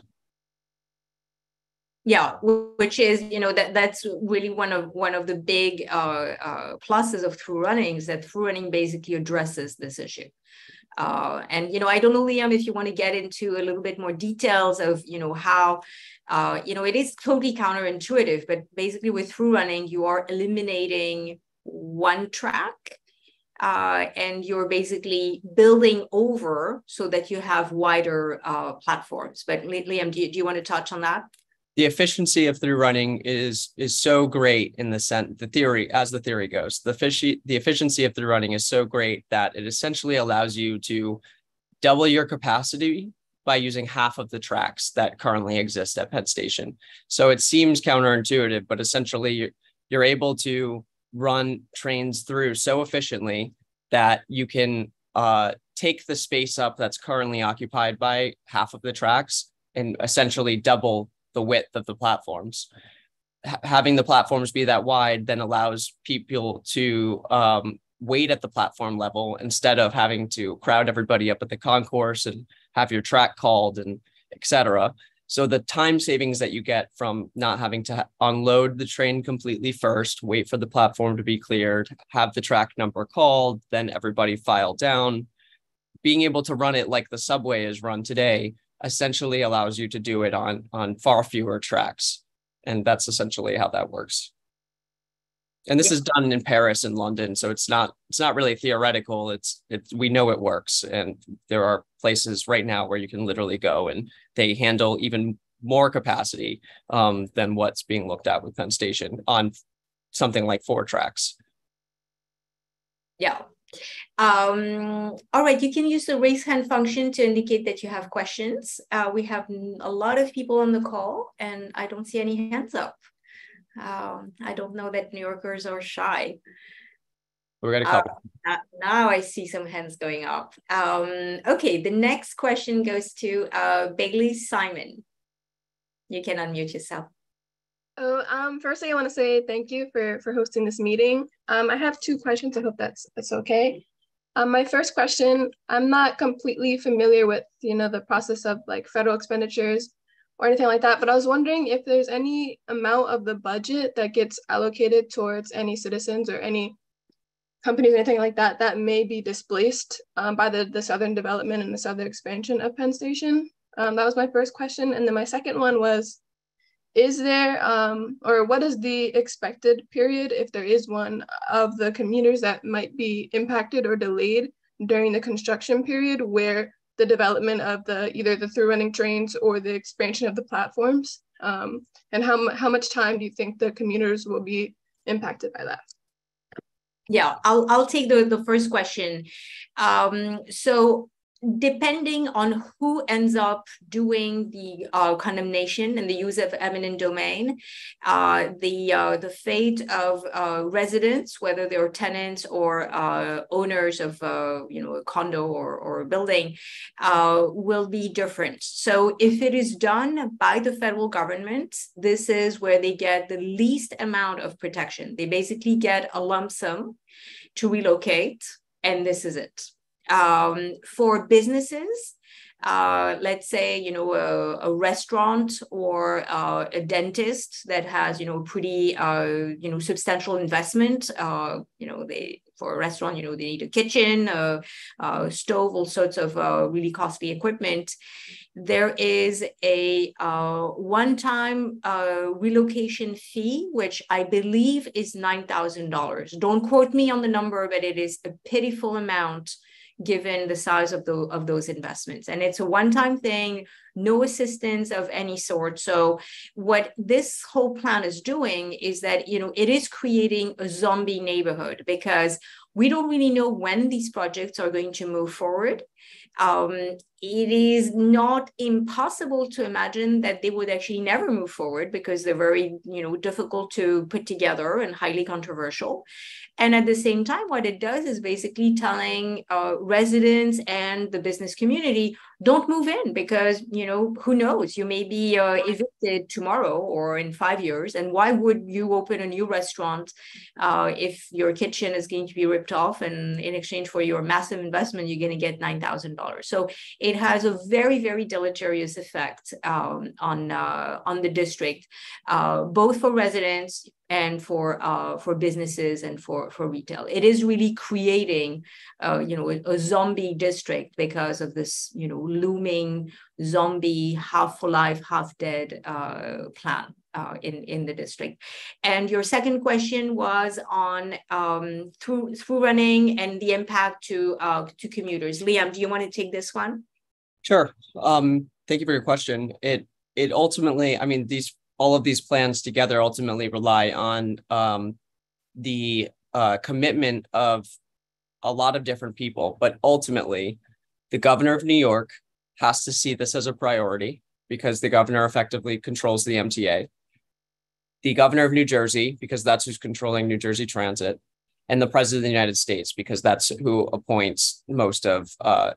Yeah, which is, that's really one of the big pluses of through running, is that through running basically addresses this issue. And, I don't know, Liam, if you want to get into a little bit more details of, how, it is totally counterintuitive, but basically with through running, you are eliminating one track and you're basically building over so that you have wider platforms. But Liam, do you want to touch on that? The efficiency of through running is so great in the sense, the theory goes, the efficiency of through running is so great that it essentially allows you to double your capacity by using half of the tracks that currently exist at Penn Station. So it seems counterintuitive, but essentially you're able to run trains through so efficiently that you can take the space up that's currently occupied by half of the tracks and essentially double the width of the platforms. Having the platforms be that wide then allows people to wait at the platform level instead of having to crowd everybody up at the concourse and have your track called and etc. So the time savings that you get from not having to unload the train completely first, wait for the platform to be cleared, have the track number called, then everybody file down, being able to run it like the subway is run today essentially allows you to do it on far fewer tracks. And that's essentially how that works. And this is done in Paris and London. So it's not really theoretical. It's we know it works. And there are places right now where you can literally go and they handle even more capacity than what's being looked at with Penn Station on something like 4 tracks. Yeah. All right, you can use the raise hand function to indicate that you have questions. We have a lot of people on the call and I don't see any hands up. I don't know that New Yorkers are shy. We got a couple. Now I see some hands going up. Okay, the next question goes to Bailey Simon. You can unmute yourself. Firstly, I want to say thank you for hosting this meeting. I have 2 questions. I hope that's okay. My first question, I'm not completely familiar with, the process of like federal expenditures or anything like that, but I was wondering if there's any amount of the budget that gets allocated towards any citizens or any companies or anything like that that may be displaced by the southern development and the southern expansion of Penn Station. That was my first question. And then my second one was, is there, or what is the expected period, if there is one, of the commuters that might be impacted or delayed during the construction period where the development of either the through running trains or the expansion of the platforms? And how much time do you think the commuters will be impacted by that? Yeah, I'll take the first question. So depending on who ends up doing the condemnation and the use of eminent domain, the fate of residents, whether they're tenants or owners of a condo or a building, will be different. So if it is done by the federal government, this is where they get the least amount of protection. They basically get a lump sum to relocate, and this is it. For businesses, let's say, a restaurant or a dentist that has, pretty, substantial investment, for a restaurant, they need a kitchen, a stove, all sorts of really costly equipment. There is a one-time relocation fee, which I believe is $9,000. Don't quote me on the number, but it is a pitiful amount given the size of those investments. And it's a one-time thing, no assistance of any sort. So what this whole plan is doing is that, it is creating a zombie neighborhood, because we don't really know when these projects are going to move forward. It is not impossible to imagine that they would actually never move forward, because they're very, difficult to put together and highly controversial. And at the same time, what it does is basically telling residents and the business community, don't move in, because, who knows, you may be evicted tomorrow or in 5 years. And why would you open a new restaurant if your kitchen is going to be ripped off, and in exchange for your massive investment, you're going to get $9,000. So it has a very, very deleterious effect on the district, both for residents and for businesses and for retail. It is really creating, a zombie district because of this, looming zombie half for life, half dead plan in the district. And your second question was on through running and the impact to commuters. Liam, do you want to take this one? Sure. Thank you for your question. It ultimately, all of these plans together ultimately rely on the commitment of a lot of different people, but ultimately the governor of New York has to see this as a priority, because the governor effectively controls the MTA, the governor of New Jersey, because that's who's controlling New Jersey Transit, and the president of the United States, because that's who appoints most of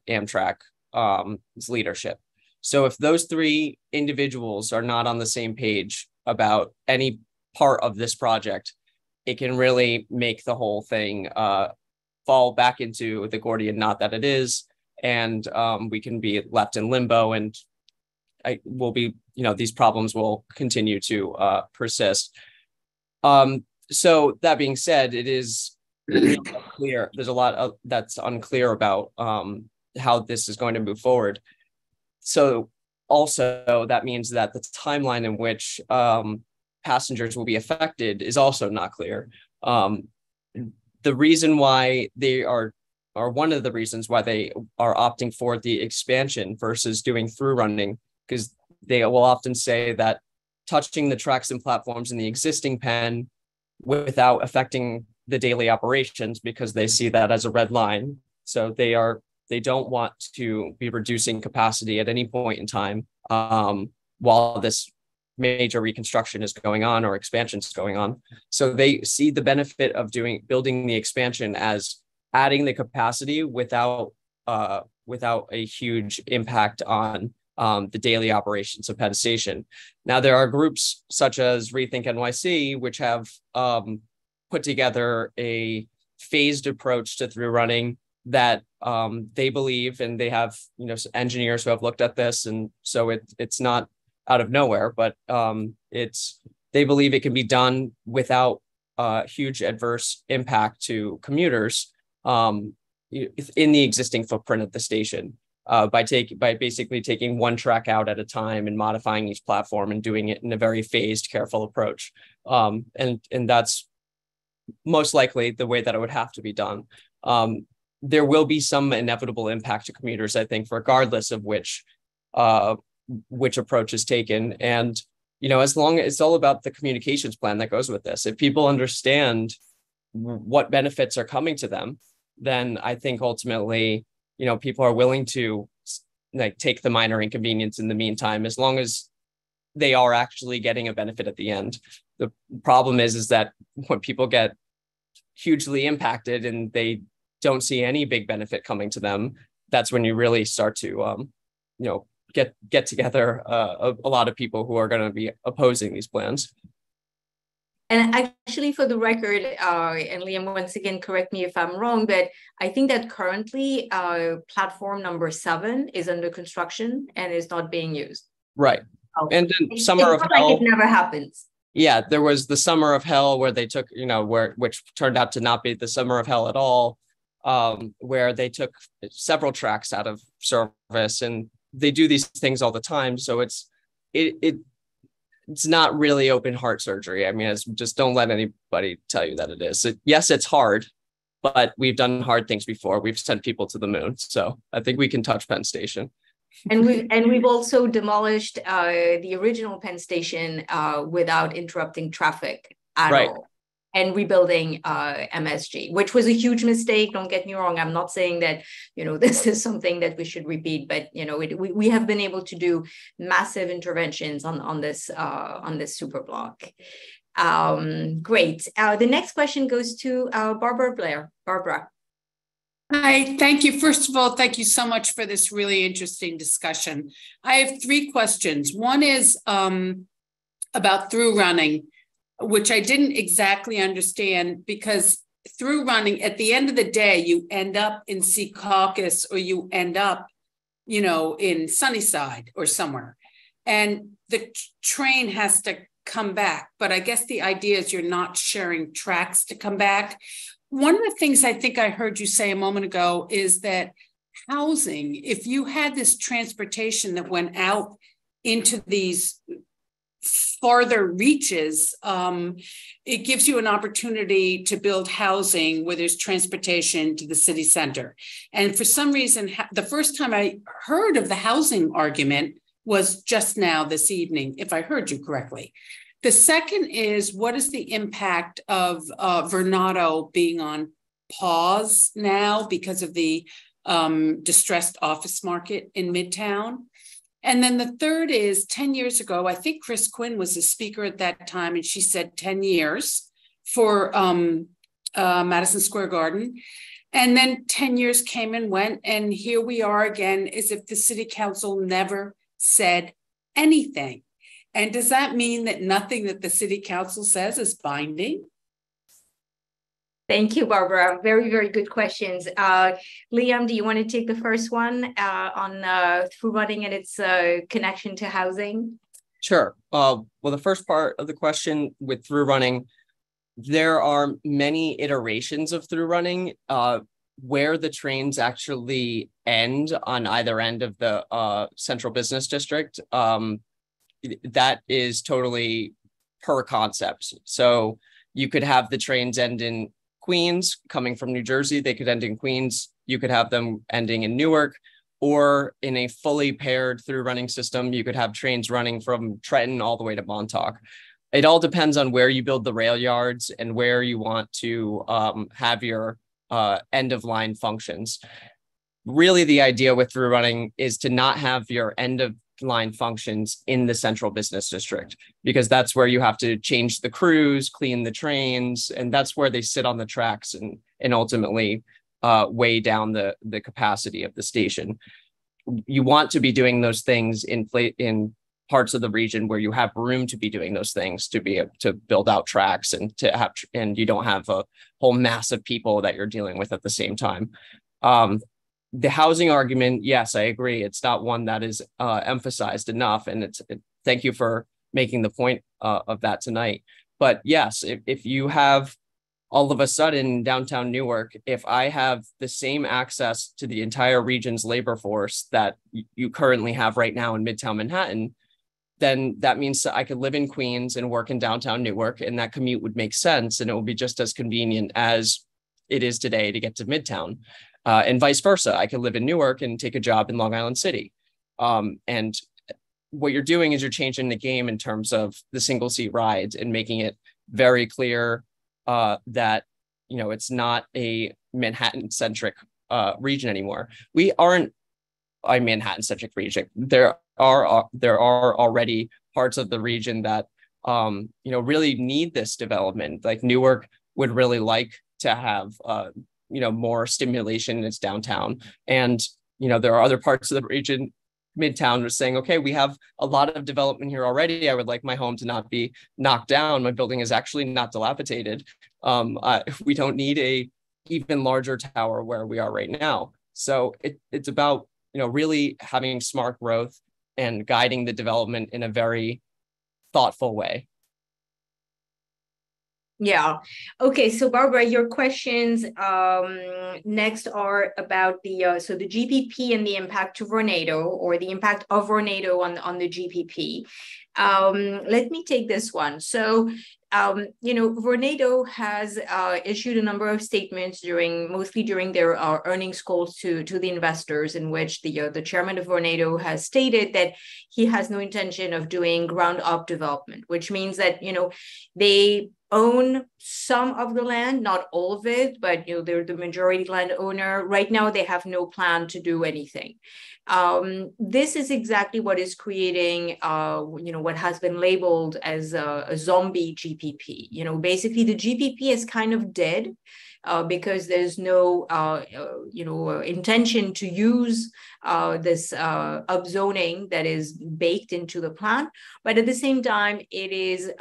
Amtrak's leadership. So if those three individuals are not on the same page about any part of this project, it can really make the whole thing fall back into the Gordian knot that it is. And we can be left in limbo, and these problems will continue to persist. So that being said, it is clear. There's a lot that's unclear about how this is going to move forward. So also that means that the timeline in which passengers will be affected is also not clear. The reason why they are one of the reasons why they are opting for the expansion versus doing through running, because they will often say that touching the tracks and platforms in the existing Penn without affecting the daily operations, because they see that as a red line. So they don't want to be reducing capacity at any point in time while this major reconstruction is going on or expansion is going on. So they see the benefit of building the expansion as adding the capacity without a huge impact on the daily operations of Penn Station. Now, there are groups such as Rethink NYC, which have put together a phased approach to through running that they believe, and they have, you know, engineers who have looked at this, and so it's not out of nowhere, but they believe it can be done without huge adverse impact to commuters in the existing footprint of the station, by basically taking one track out at a time and modifying each platform and doing it in a very phased, careful approach. And that's most likely the way that it would have to be done. There will be some inevitable impact to commuters, I think, regardless of which approach is taken. And, you know, as long as it's all about the communications plan that goes with this, if people understand what benefits are coming to them, then I think ultimately, you know, people are willing to like take the minor inconvenience in the meantime, as long as they are actually getting a benefit at the end. The problem is that when people get hugely impacted and they don't see any big benefit coming to them, that's when you really start to, you know, get together a lot of people who are going to be opposing these plans. And actually, for the record, and Liam, once again, correct me if I'm wrong, but I think that currently platform number 7 is under construction and is not being used. Right. Oh. And then Summer of Hell. Like it never happens. Yeah, there was the Summer of Hell where they took, you know, which turned out to not be the Summer of Hell at all, where they took several tracks out of service, and they do these things all the time. So it's not really open heart surgery. I mean, just don't let anybody tell you that it is. Yes, it's hard, but we've done hard things before. We've sent people to the moon. So I think we can touch Penn Station. And we've also demolished the original Penn Station without interrupting traffic at all, and rebuilding MSG, which was a huge mistake. Don't get me wrong. I'm not saying that, you know, this is something that we should repeat, but, you know, we have been able to do massive interventions on this super block. Great. The next question goes to Barbara Blair. Barbara. Hi, thank you. First of all, thank you so much for this really interesting discussion. I have 3 questions. One is about through running, which I didn't exactly understand, because through running, at the end of the day, you end up in Secaucus, or you end up, you know, in Sunnyside or somewhere. And the train has to come back. But I guess the idea is you're not sharing tracks to come back. One of the things I think I heard you say a moment ago is that housing, if you had this transportation that went out into these farther reaches, it gives you an opportunity to build housing where there's transportation to the city center. And for some reason, the first time I heard of the housing argument was just now this evening, if I heard you correctly. The second is, what is the impact of Vornado being on pause now because of the distressed office market in Midtown? And then the third is 10 years ago, I think Chris Quinn was the speaker at that time, and she said 10 years for Madison Square Garden. And then 10 years came and went, and here we are again, as if the city council never said anything. And does that mean that nothing that the city council says is binding? Thank you, Barbara. Very, very good questions. Liam, do you want to take the first one on through running and its connection to housing? Sure. Well, the first part of the question with through running, there are many iterations of through running where the trains actually end on either end of the central business district. That is totally per concept. So you could have the trains end in Queens coming from New Jersey. They could end in Queens. You could have them ending in Newark, or in a fully paired through running system, you could have trains running from Trenton all the way to Montauk. It all depends on where you build the rail yards and where you want to have your end of line functions. Really, the idea with through running is to not have your end of line functions in the central business district, because that's where you have to change the crews, clean the trains, and that's where they sit on the tracks and ultimately weigh down the capacity of the station. You want to be doing those things in parts of the region where you have room to be doing those things, to be able to build out tracks and to have, and you don't have a whole mass of people that you're dealing with at the same time. The housing argument, yes, I agree. It's not one that is emphasized enough. And thank you for making the point of that tonight. But yes, if you have all of a sudden downtown Newark, if I have the same access to the entire region's labor force that you currently have right now in Midtown Manhattan, then that means that I could live in Queens and work in downtown Newark, and that commute would make sense, and it would be just as convenient as it is today to get to Midtown. And vice versa. I could live in Newark and take a job in Long Island City. And what you're doing is you're changing the game in terms of the single seat rides and making it very clear that, you know, it's not a Manhattan-centric region anymore. We aren't a Manhattan-centric region. There are already parts of the region that, you know, really need this development. Like Newark would really like to have, you know, more stimulation in its downtown. And, you know, there are other parts of the region, Midtown, was saying, okay, we have a lot of development here already. I would like my home to not be knocked down. My building is actually not dilapidated. We don't need a even larger tower where we are right now. So it's about, you know, really having smart growth and guiding the development in a very thoughtful way. Yeah. Okay. So Barbara, your questions next are about the so the GPP and the impact to Vornado, or the impact of Vornado on the GPP. Let me take this one. So you know, Vornado has issued a number of statements mostly during their earnings calls to the investors, in which the chairman of Vornado has stated that he has no intention of doing ground up development, which means that, you know, they own some of the land, not all of it, but, you know, they're the majority landowner. Right now, they have no plan to do anything. This is exactly what is creating, you know, what has been labeled as a zombie GPP. You know, basically the GPP is kind of dead because there's no, you know, intention to use this upzoning that is baked into the plan. But at the same time, it is,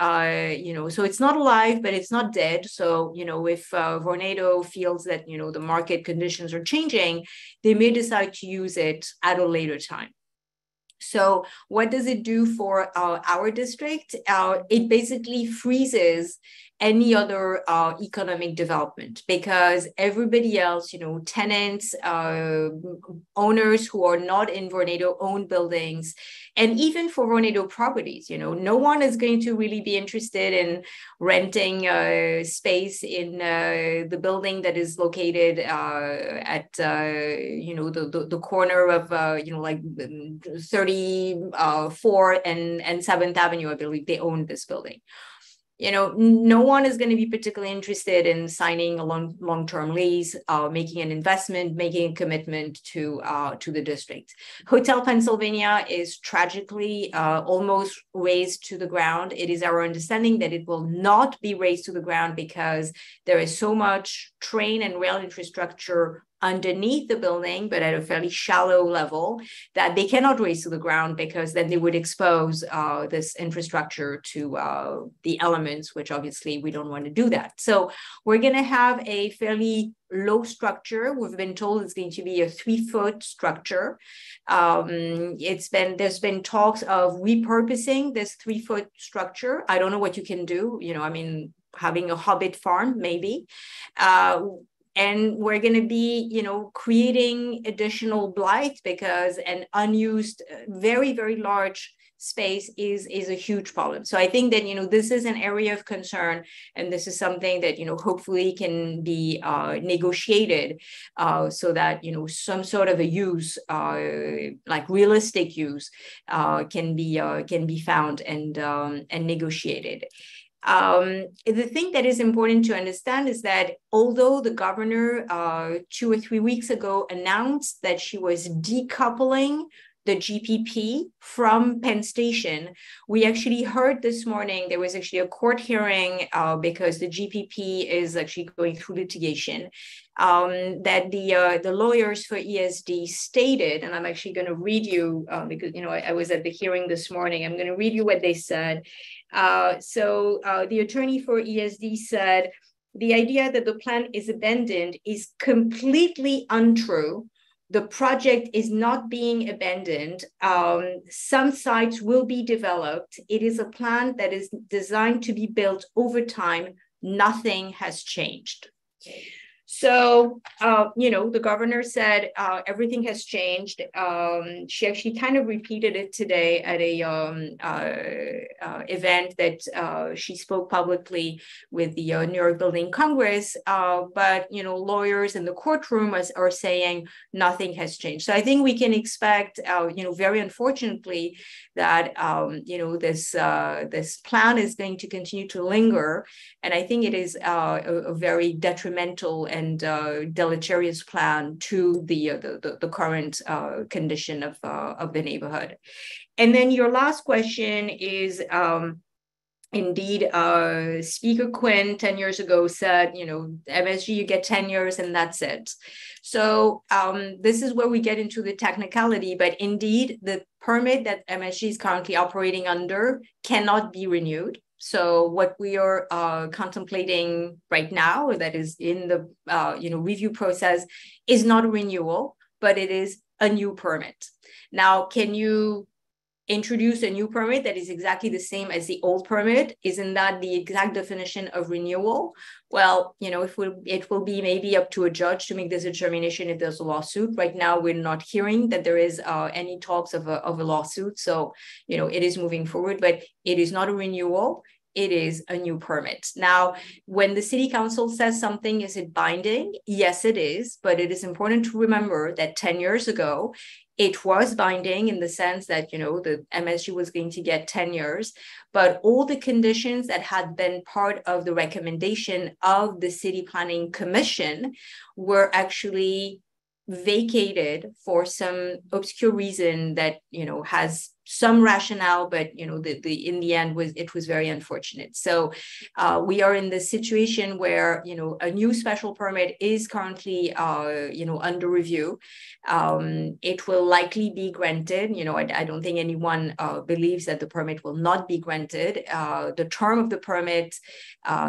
you know, so it's not alive, but it's not dead. So, you know, if Vornado feels that, you know, the market conditions are changing, they may decide to use it at a later time. So what does it do for our district? It basically freezes any other economic development, because everybody else, you know, tenants, owners who are not in Vornado own buildings, and even for Vornado properties, you know, no one is going to really be interested in renting space in the building that is located at, you know, the corner of, you know, like 34 and 7th Avenue, I believe they own this building. You know, no one is going to be particularly interested in signing a long-term lease, making an investment, making a commitment to the district. Hotel Pennsylvania is tragically almost razed to the ground. It is our understanding that it will not be razed to the ground because there is so much train and rail infrastructure underneath the building, but at a fairly shallow level, that they cannot raise to the ground, because then they would expose this infrastructure to the elements, which obviously we don't want to do that. So we're going to have a fairly low structure. We've been told it's going to be a 3-foot structure. There's been talks of repurposing this 3-foot structure. I don't know what you can do. You know, I mean, having a hobbit farm, maybe. And we're going to be, you know, creating additional blight, because an unused, very, very large space is a huge problem. So I think that, you know, this is an area of concern, and this is something that, you know, hopefully can be negotiated so that, you know, some sort of a use, like realistic use, can be found and negotiated. The thing that is important to understand is that although the governor 2 or 3 weeks ago announced that she was decoupling the GPP from Penn Station, we actually heard this morning, there was actually a court hearing because the GPP is actually going through litigation, that the lawyers for ESD stated, and I'm actually going to read you, because, you know, I was at the hearing this morning, I'm going to read you what they said. So the attorney for ESD said the idea that the plan is abandoned is completely untrue. The project is not being abandoned. Some sites will be developed. It is a plan that is designed to be built over time. Nothing has changed. So, the governor said everything has changed. She actually kind of repeated it today at a event that she spoke publicly with the New York Building Congress. But, lawyers in the courtroom are saying nothing has changed. So I think we can expect, very unfortunately, that, this plan is going to continue to linger. And I think it is a very detrimental and deleterious plan to the current condition of the neighborhood. And then your last question is, indeed, Speaker Quinn 10 years ago said, MSG, you get 10 years and that's it. So this is where we get into the technicality, but indeed, the permit that MSG is currently operating under cannot be renewed. So what we are contemplating right now, or that is in the review process, is not a renewal, but it is a new permit. Now, can you introduce a new permit that is exactly the same as the old permit? Isn't that the exact definition of renewal? Well, it will be maybe up to a judge to make this determination if there's a lawsuit. Right now, we're not hearing that there is any talks of a lawsuit. So, it is moving forward, but it is not a renewal. It is a new permit. Now, when the city council says something, is it binding? Yes, it is. But it is important to remember that 10 years ago, it was binding in the sense that, the MSG was going to get 10 years, but all the conditions that had been part of the recommendation of the City Planning Commission were actually vacated for some obscure reason that, has some rationale, but in the end it was very unfortunate. So we are in this situation where a new special permit is currently under review. It will likely be granted. I don't think anyone believes that the permit will not be granted. The term of the permit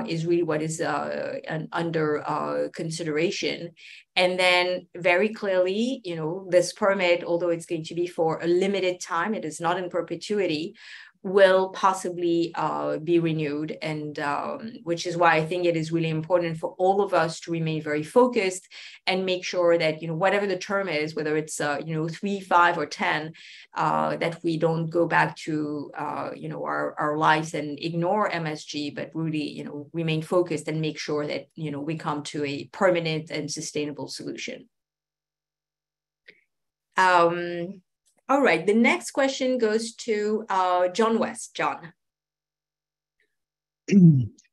is really what is under consideration. And then very clearly, this permit, although it's going to be for a limited time, it is not in perpetuity, will possibly be renewed. And which is why I think it is really important for all of us to remain very focused and make sure that, whatever the term is, whether it's, 3, 5, or 10, that we don't go back to, our lives and ignore MSG, but really, remain focused and make sure that, we come to a permanent and sustainable solution. All right, the next question goes to John West. John.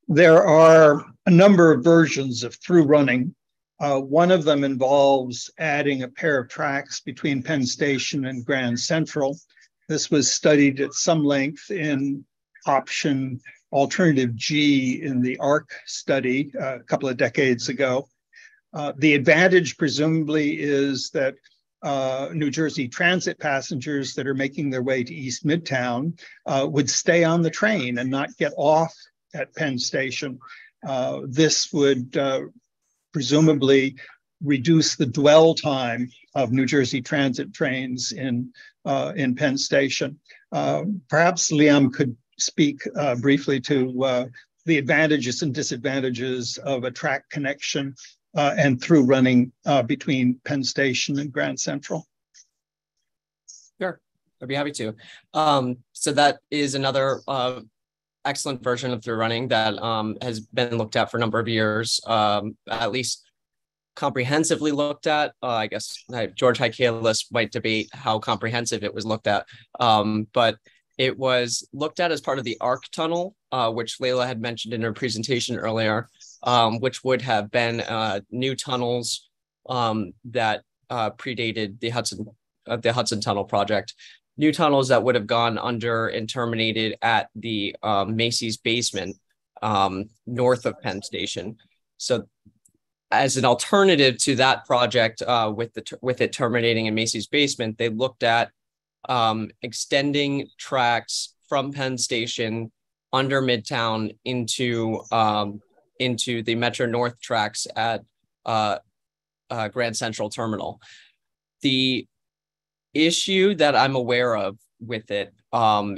There are a number of versions of through running. One of them involves adding a pair of tracks between Penn Station and Grand Central. This was studied at some length in option alternative G in the ARC study a couple of decades ago. The advantage presumably is that New Jersey Transit passengers that are making their way to East Midtown would stay on the train and not get off at Penn Station. This would presumably reduce the dwell time of New Jersey Transit trains in Penn Station. Perhaps Liam could speak briefly to the advantages and disadvantages of a track connection and through running between Penn Station and Grand Central. Sure, I'd be happy to. So that is another excellent version of through running that has been looked at for a number of years, at least comprehensively looked at. I guess George Haikalis might debate how comprehensive it was looked at, but it was looked at as part of the ARC tunnel, which Layla had mentioned in her presentation earlier, which would have been new tunnels that predated the Hudson Tunnel project. New tunnels that would have gone under and terminated at the Macy's basement north of Penn Station. So as an alternative to that project with it terminating in Macy's basement, they looked at extending tracks from Penn Station under Midtown into into the Metro North tracks at Grand Central Terminal. The issue that I'm aware of with it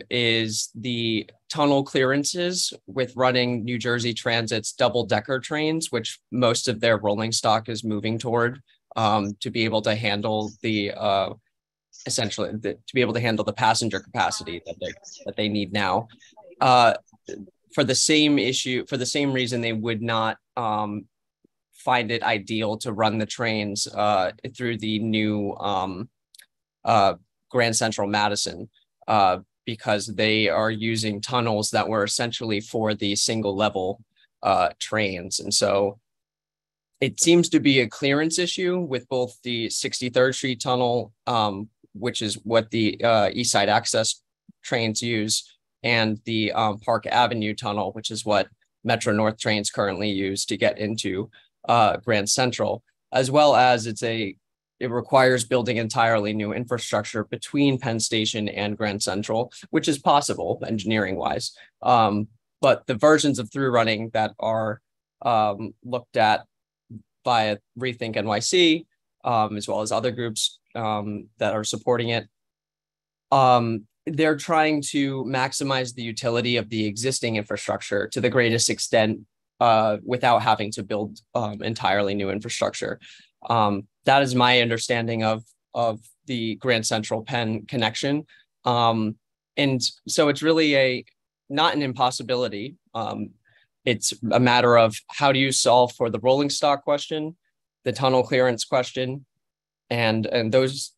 is the tunnel clearances with running New Jersey Transit's double-decker trains, which most of their rolling stock is moving toward, to be able to handle the to be able to handle the passenger capacity that they need now. For the same reason, they would not find it ideal to run the trains through the new Grand Central Madison, because they are using tunnels that were essentially for the single level trains. And so it seems to be a clearance issue with both the 63rd Street Tunnel, which is what the East Side Access trains use, and the Park Avenue Tunnel, which is what Metro North trains currently use to get into Grand Central, as well as it requires building entirely new infrastructure between Penn Station and Grand Central, which is possible engineering wise. But the versions of through running that are looked at by Rethink NYC, as well as other groups that are supporting it, they're trying to maximize the utility of the existing infrastructure to the greatest extent without having to build entirely new infrastructure. That is my understanding of the Grand Central Penn connection. And so it's really not an impossibility. It's a matter of how do you solve for the rolling stock question, the tunnel clearance question, and those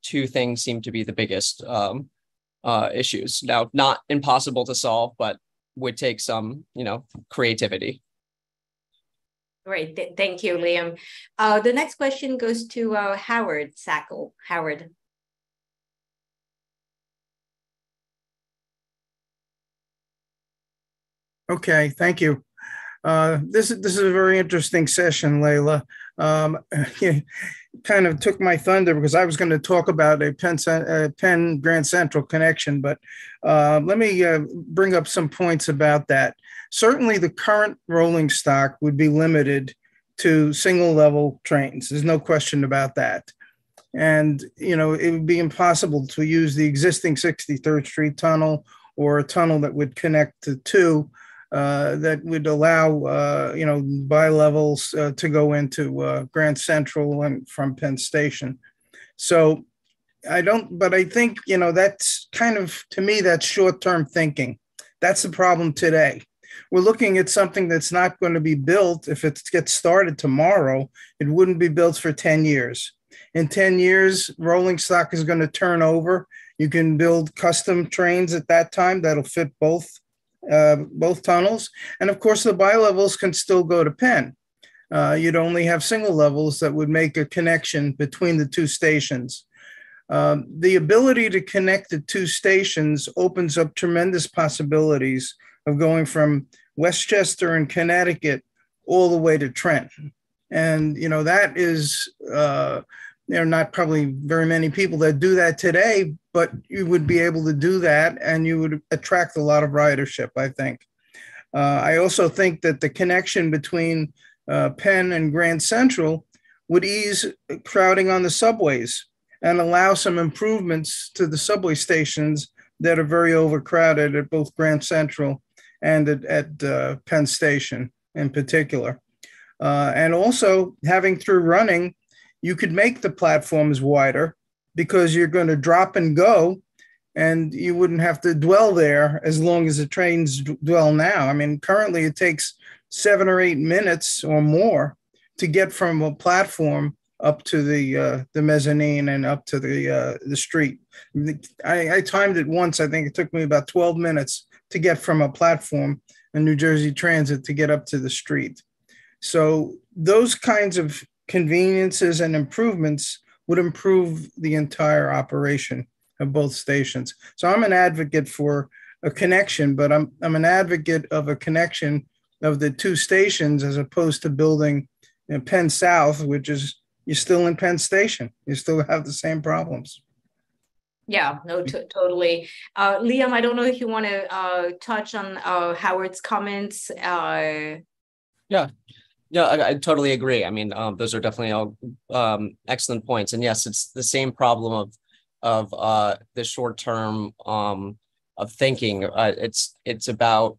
two things seem to be the biggest issues. Now, not impossible to solve, but would take some, creativity. Great, thank you, Liam. The next question goes to Howard Sackle. Howard. Okay, thank you. This is a very interesting session, Layla. You kind of took my thunder because I was going to talk about a Penn Grand Central connection, but let me bring up some points about that. Certainly, the current rolling stock would be limited to single level trains. There's no question about that. And, it would be impossible to use the existing 63rd Street tunnel or a tunnel that would connect the two that would allow, bi-levels to go into Grand Central and from Penn Station. So but I think, that's kind of, to me, that's short-term thinking. That's the problem today. We're looking at something that's not going to be built. If it gets started tomorrow, it wouldn't be built for 10 years. In 10 years, rolling stock is going to turn over. You can build custom trains at that time that'll fit both tunnels. And of course, the bi-levels can still go to Penn. You'd only have single levels that would make a connection between the two stations. The ability to connect the two stations opens up tremendous possibilities of going from Westchester and Connecticut all the way to Trenton. And, that is, there are not probably very many people that do that today, but you would be able to do that and you would attract a lot of ridership, I think. I also think that the connection between Penn and Grand Central would ease crowding on the subways and allow some improvements to the subway stations that are very overcrowded at both Grand Central and at Penn Station in particular. And also having through running, you could make the platforms wider because you're going to drop and go and you wouldn't have to dwell there as long as the trains dwell now. I mean, currently it takes 7 or 8 minutes or more to get from a platform up to the mezzanine and up to the street. I timed it once. I think it took me about 12 minutes to get from a platform in New Jersey Transit to get up to the street. So those kinds of conveniences and improvements would improve the entire operation of both stations. So I'm an advocate for a connection, but I'm an advocate of a connection of the two stations as opposed to building Penn South, which is you're still in Penn Station. You still have the same problems. Yeah, no, totally. Liam, I don't know if you want to touch on Howard's comments Yeah. Yeah, I totally agree. I mean, those are definitely all excellent points. And yes, it's the same problem of the short term of thinking. It's about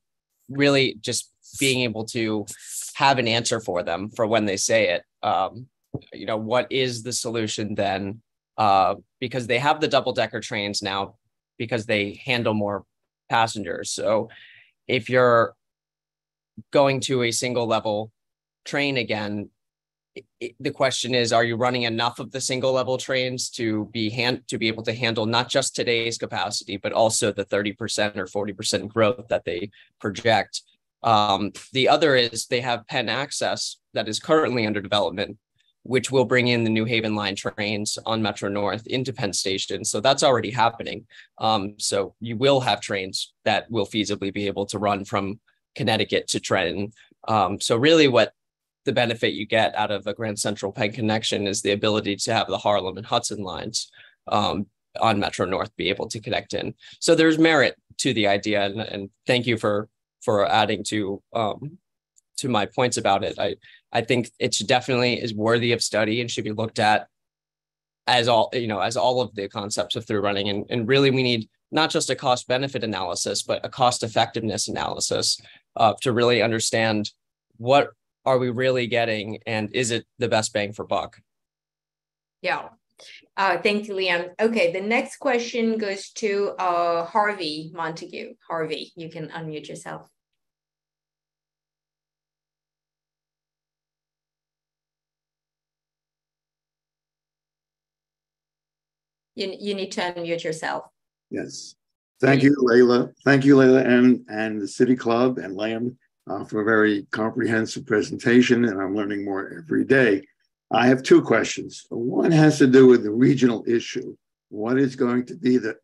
really just being able to have an answer for them for when they say it. What is the solution then? Because they have the double-decker trains now because they handle more passengers. So if you're going to a single level train again, the question is, are you running enough of the single level trains to be able to handle not just today's capacity, but also the 30% or 40% growth that they project? The other is they have Penn Access that is currently under development, which will bring in the New Haven line trains on Metro North into Penn Station. So that's already happening. So you will have trains that will feasibly be able to run from Connecticut to Trenton. So really what the benefit you get out of a Grand Central Penn connection is the ability to have the Harlem and Hudson lines on Metro North be able to connect in. So there's merit to the idea, and thank you for adding to my points about it. I think it definitely is worthy of study and should be looked at as all of the concepts of through running. And really we need not just a cost benefit analysis, but a cost effectiveness analysis to really understand what are we really getting and is it the best bang for buck? Yeah. Thank you, Liam. Okay, the next question goes to Harvey Montague. Harvey, you can unmute yourself. You need to unmute yourself. Yes. Thank you, Layla. Thank you, Layla, and the City Club and Lamb for a very comprehensive presentation, and I'm learning more every day. I have two questions. One has to do with the regional issue. What is going to be the,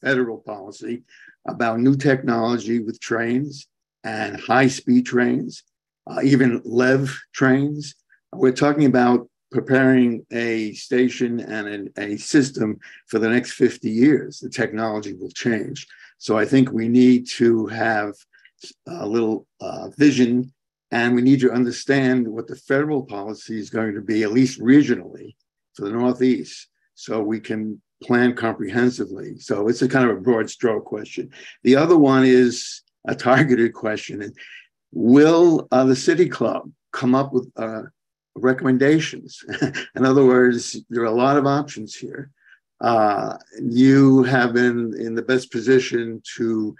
federal policy about new technology with trains and high-speed trains, even LEV trains? We're talking about preparing a station and a system for the next 50 years. The technology will change. So I think we need to have a little vision, and we need to understand what the federal policy is going to be, at least regionally, for the Northeast, so we can plan comprehensively. So it's a kind of a broad stroke question. The other one is a targeted question. Will the City Club come up with recommendations? In other words, there are a lot of options here. You have been in the best position to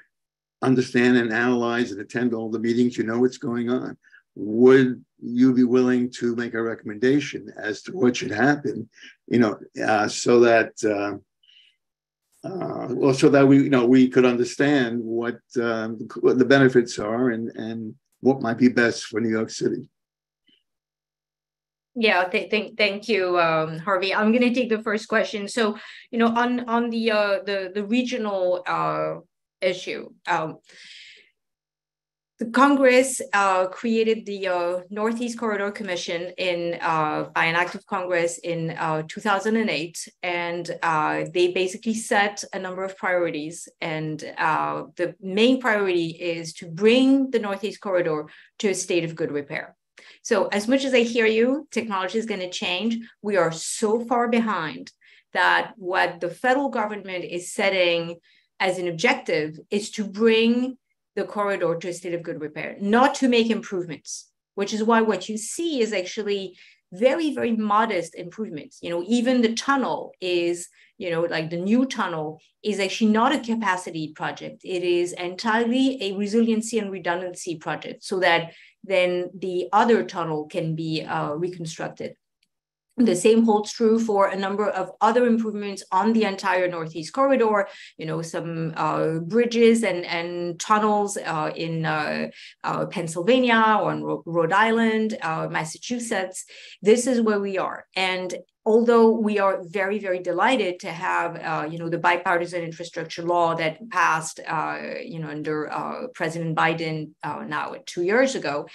understand and analyze and attend all the meetings. You know what's going on. Would you be willing to make a recommendation as to what should happen, so that we could understand what the benefits are and what might be best for New York City? Yeah, thank you, Harvey. I'm going to take the first question. So, on the regional issue, the Congress created the Northeast Corridor Commission by an act of Congress in 2008, and they basically set a number of priorities. And the main priority is to bring the Northeast Corridor to a state of good repair. So as much as I hear you, technology is going to change. We are so far behind that what the federal government is setting as an objective is to bring the corridor to a state of good repair, not to make improvements, which is why what you see is actually very, very modest improvements. Even the tunnel is, like the new tunnel is actually not a capacity project. It is entirely a resiliency and redundancy project so that then the other tunnel can be reconstructed. The same holds true for a number of other improvements on the entire Northeast Corridor, some bridges and tunnels in Pennsylvania or in Rhode Island, Massachusetts. This is where we are. And although we are very, very delighted to have, the bipartisan infrastructure law that passed, under President Biden now 2 years ago,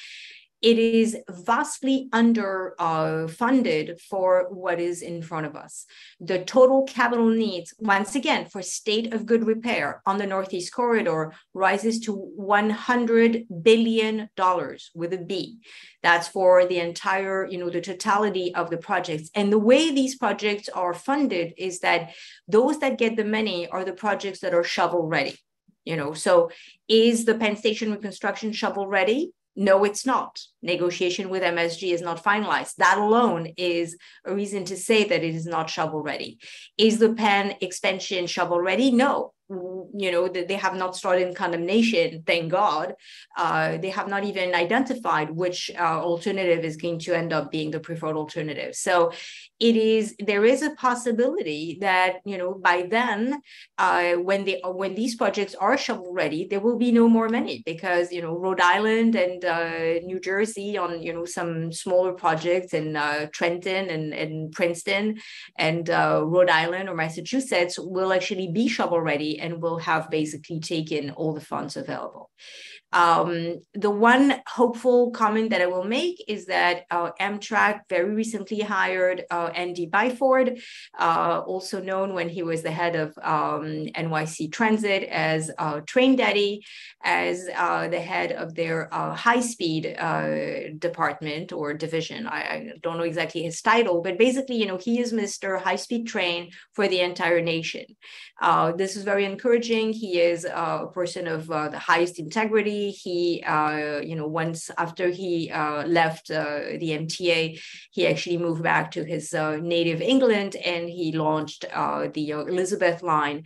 it is vastly underfunded for what is in front of us. The total capital needs, once again, for state of good repair on the Northeast Corridor rises to $100 billion with a B. That's for the entire, the totality of the projects. And the way these projects are funded is that those that get the money are the projects that are shovel ready. So is the Penn Station reconstruction shovel ready? No, it's not. Negotiation with MSG is not finalized. That alone is a reason to say that it is not shovel ready. Is the Penn expansion shovel ready? No. They have not started condemnation, thank God. They have not even identified which alternative is going to end up being the preferred alternative. So there is a possibility that, by then, when these projects are shovel ready, there will be no more money because, Rhode Island and New Jersey on, some smaller projects in Trenton and Princeton and Rhode Island or Massachusetts will actually be shovel ready and will have basically taken all the funds available. The one hopeful comment that I will make is that Amtrak very recently hired Andy Byford, also known when he was the head of NYC Transit as Train Daddy, as the head of their high-speed department or division. I don't know exactly his title, but basically, he is Mr. High-Speed Train for the entire nation. This is very encouraging. He is a person of the highest integrity. He, once after he left the MTA, he actually moved back to his native England and he launched the Elizabeth line,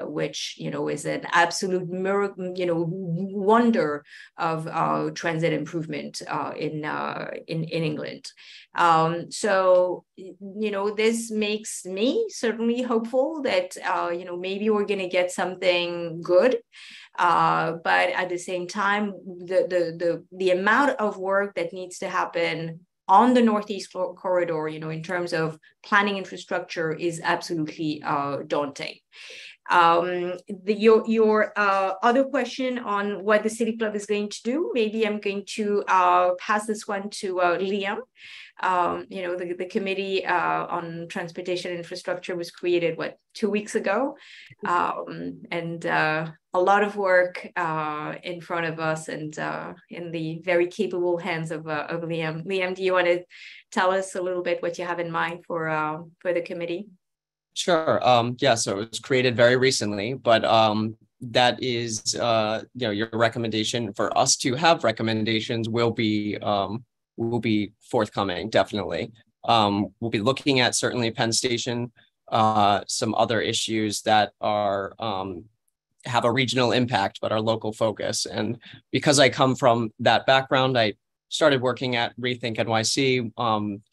which, is an absolute miracle, wonder of transit improvement in England. So, this makes me certainly hopeful that, maybe we're going to get something good. But at the same time, the amount of work that needs to happen on the Northeast Corridor, in terms of planning infrastructure is absolutely daunting. Your other question on what the City Club is going to do, maybe I'm going to pass this one to Liam. The Committee on Transportation Infrastructure was created, 2 weeks ago? And a lot of work in front of us and in the very capable hands of Liam. Liam, do you want to tell us a little bit what you have in mind for the committee? Sure. Yeah, so it was created very recently, but that is, your recommendation for us to have recommendations will be forthcoming, definitely. We'll be looking at certainly Penn Station, some other issues that are have a regional impact, but are local focus. And because I come from that background, I started working at Rethink NYC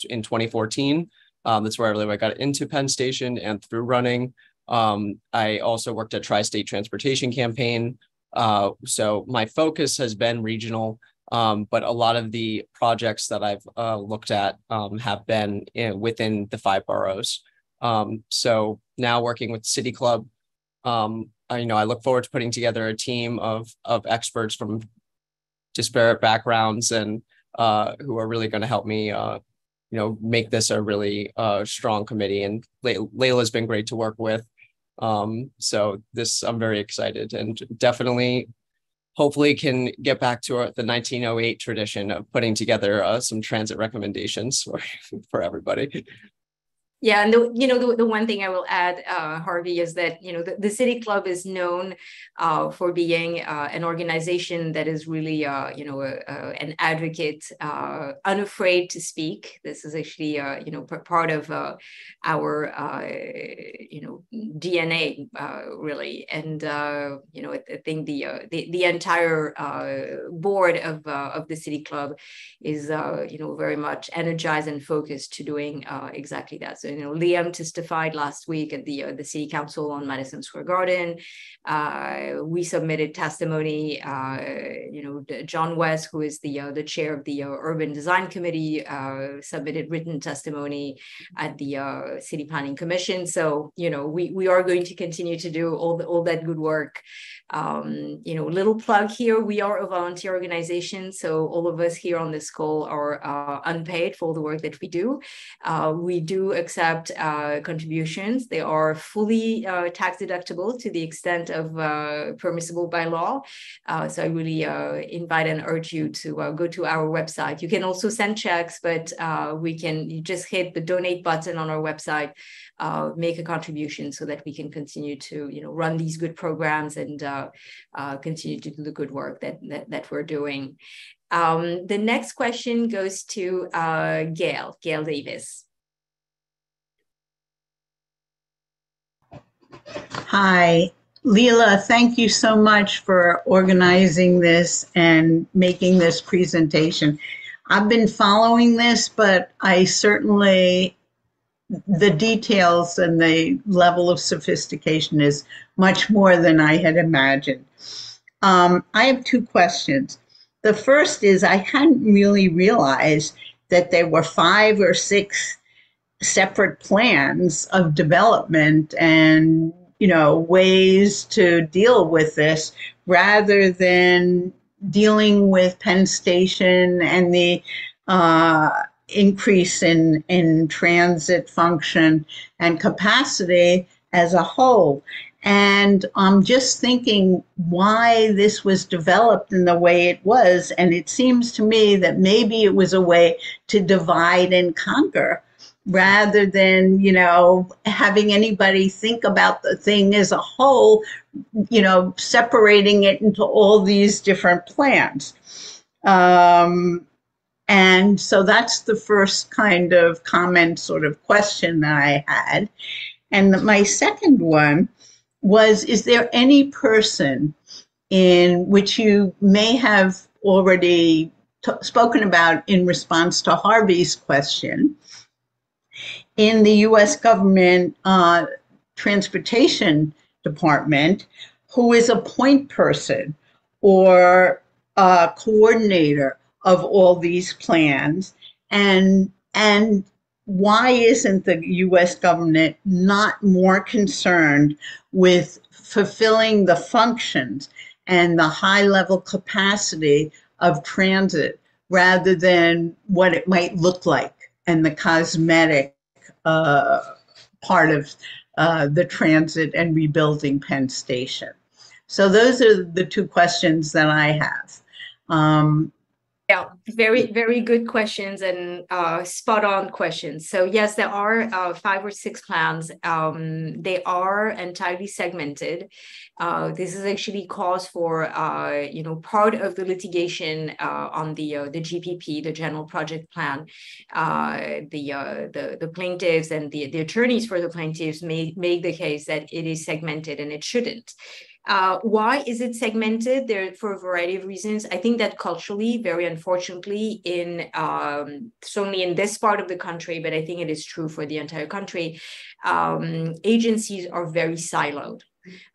in 2014. That's where I got into Penn Station and through running. I also worked at Tri-State Transportation Campaign. So my focus has been regional, but a lot of the projects that I've looked at have been within the 5 boroughs. So now working with City Club, I look forward to putting together a team of experts from disparate backgrounds and who are really going to help me make this a really strong committee. And Layla's been great to work with. So I'm very excited and definitely, hopefully can get back to the 1908 tradition of putting together some transit recommendations for everybody. Yeah, and the one thing I will add, Harvey, is that the City Club is known for being an organization that is really an advocate, unafraid to speak. This is actually part of our DNA, really, and I think the entire board of the City Club is very much energized and focused to doing exactly that. So Liam testified last week at the city council on Madison Square Garden. We submitted testimony. John West, who is the chair of the Urban Design Committee, submitted written testimony at the City Planning Commission. So, we are going to continue to do all that good work. Little plug here, we are a volunteer organization, so all of us here on this call are unpaid for all the work that we do. We do accept contributions. They are fully tax deductible to the extent of permissible by law. So I really invite and urge you to go to our website. You can also send checks, but you just hit the donate button on our website, make a contribution so that we can continue to run these good programs and continue to do the good work that we're doing. The next question goes to Gail Davis. Hi, Layla, thank you so much for organizing this and making this presentation. I've been following this, but the details and the level of sophistication is much more than I had imagined. I have two questions. The first is I hadn't really realized that there were 5 or 6 separate plans of development and, ways to deal with this rather than dealing with Penn Station and the increase in transit function and capacity as a whole. And I'm just thinking why this was developed in the way it was. And it seems to me that maybe it was a way to divide and conquer rather than, having anybody think about the thing as a whole, separating it into all these different plans. And so that's the first kind of comment, sort of question that I had. And my second one was, is there any person in which you may have already spoken about in response to Harvey's question in the U.S. government transportation department who is a point person or a coordinator of all these plans, and why isn't the U.S. government not more concerned with fulfilling the functions and the high-level capacity of transit rather than what it might look like and the cosmetic part of the transit and rebuilding Penn Station? So those are the two questions that I have. Yeah, very, very good questions and spot on questions. So yes, there are 5 or 6 plans. They are entirely segmented. This is actually cause for, part of the litigation on the GPP, the General Project Plan. The plaintiffs and the attorneys for the plaintiffs make the case that it is segmented and it shouldn't. Why is it segmented? There for a variety of reasons. I think that culturally, very unfortunately, certainly in this part of the country, but I think it is true for the entire country, agencies are very siloed.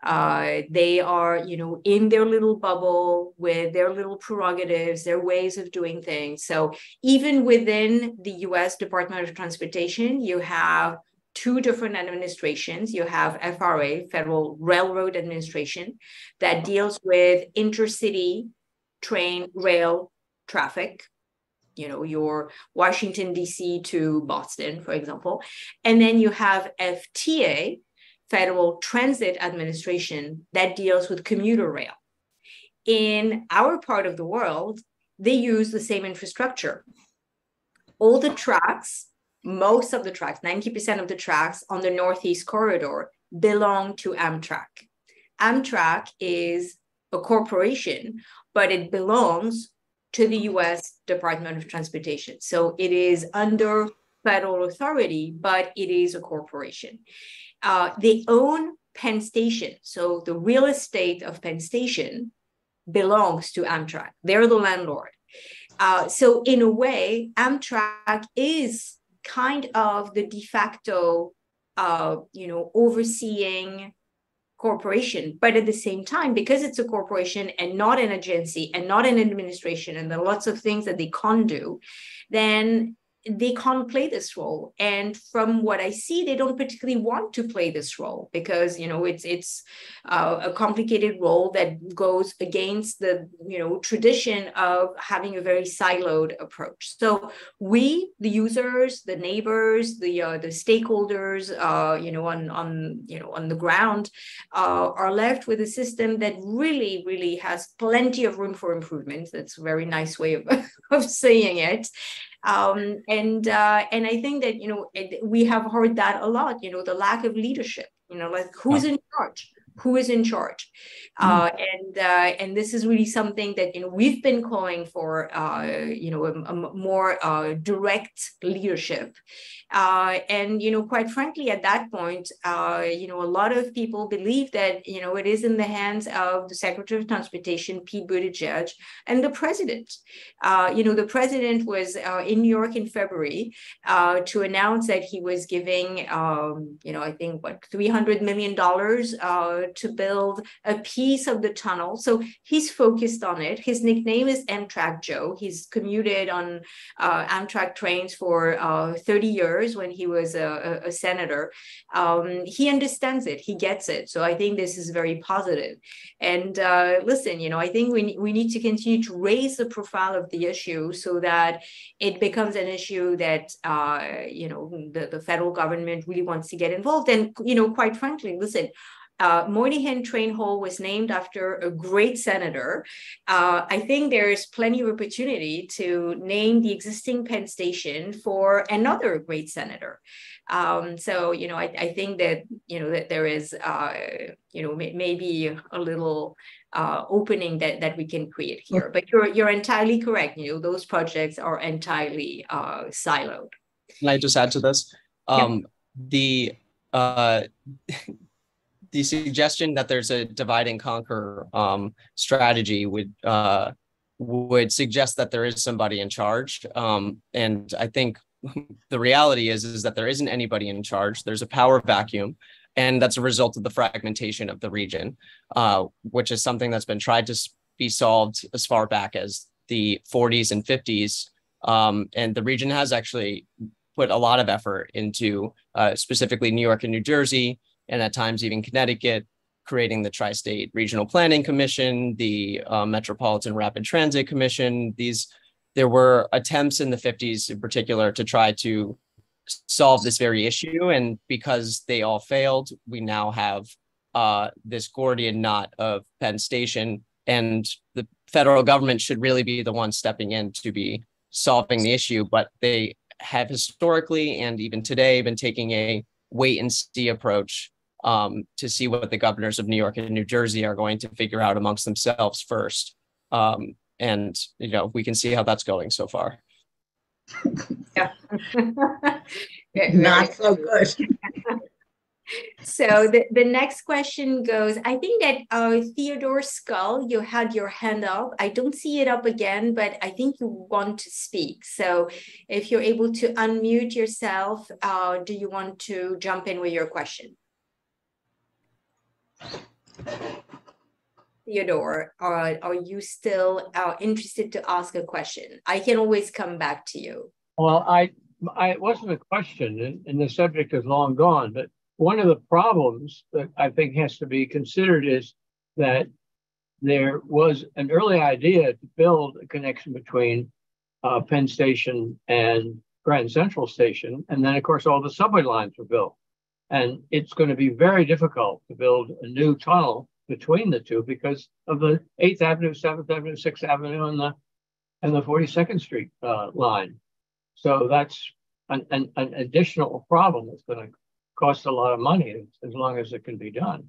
They are, in their little bubble with their little prerogatives, their ways of doing things. So even within the U.S. Department of Transportation, you have 2 different administrations. You have FRA, Federal Railroad Administration, that deals with intercity train rail traffic, your Washington, D.C. to Boston, for example. And then you have FTA, Federal Transit Administration, that deals with commuter rail. In our part of the world, they use the same infrastructure. All the tracks, most of the tracks, 90% of the tracks on the Northeast Corridor belong to Amtrak. Amtrak is a corporation, but it belongs to the U.S. Department of Transportation. So it is under federal authority, but it is a corporation. They own Penn Station. So the real estate of Penn Station belongs to Amtrak. They're the landlord. So in a way, Amtrak is kind of the de facto, overseeing corporation. But at the same time, because it's a corporation and not an agency and not an administration, and there are lots of things that they can't do, then they can't play this role. And from what I see, they don't particularly want to play this role because, it's a complicated role that goes against the, tradition of having a very siloed approach. So we, the users, the neighbors, the stakeholders, on the ground, are left with a system that really, really has plenty of room for improvement. That's a very nice way of saying it. And I think that, we have heard that a lot, the lack of leadership, like who's in charge? Who is in charge? And this is really something that, we've been calling for, a more direct leadership. And, quite frankly, at that point, a lot of people believe that, it is in the hands of the Secretary of Transportation, Pete Buttigieg, and the president. The president was in New York in February to announce that he was giving, I think, $300 million to build a piece of the tunnel. So he's focused on it. His nickname is Amtrak Joe. He's commuted on Amtrak trains for 30 years when he was a senator. He understands it. He gets it. So I think this is very positive. And listen, I think we need to continue to raise the profile of the issue so that it becomes an issue that, the federal government really wants to get involved. And, quite frankly, listen, Moynihan Train Hall was named after a great senator. I think there's plenty of opportunity to name the existing Penn Station for another great senator. So, I think that, that there is, maybe a little opening that we can create here. But you're entirely correct. Those projects are entirely siloed. Can I just add to this? The suggestion that there's a divide and conquer strategy would suggest that there is somebody in charge. And I think the reality is that there isn't anybody in charge. There's a power vacuum, and that's a result of the fragmentation of the region, which is something that's been tried to be solved as far back as the 40s and 50s. And the region has actually put a lot of effort into specifically New York and New Jersey, and at times even Connecticut, creating the Tri-State Regional Planning Commission, the Metropolitan Rapid Transit Commission. There were attempts in the 50s in particular to try to solve this very issue. And because they all failed, we now have this Gordian knot of Penn Station, and the federal government should really be the one stepping in to be solving the issue. But they have historically and even today been taking a wait and see approach to see what the governors of New York and New Jersey are going to figure out amongst themselves first. And, we can see how that's going so far. Yeah. Not so good. So the next question goes, I think that Theodore Skull, you had your hand up. I don't see it up again, but I think you want to speak. So if you're able to unmute yourself, do you want to jump in with your question? Theodore, are you still interested to ask a question? I can always come back to you. Well, it wasn't a question, and the subject is long gone, but one of the problems that I think has to be considered is that there was an early idea to build a connection between Penn Station and Grand Central Station, and then, of course, all the subway lines were built. And it's going to be very difficult to build a new tunnel between the two because of the 8th Avenue, 7th Avenue, 6th Avenue, and the 42nd Street line. So that's an additional problem that's going to cost a lot of money as long as it can be done.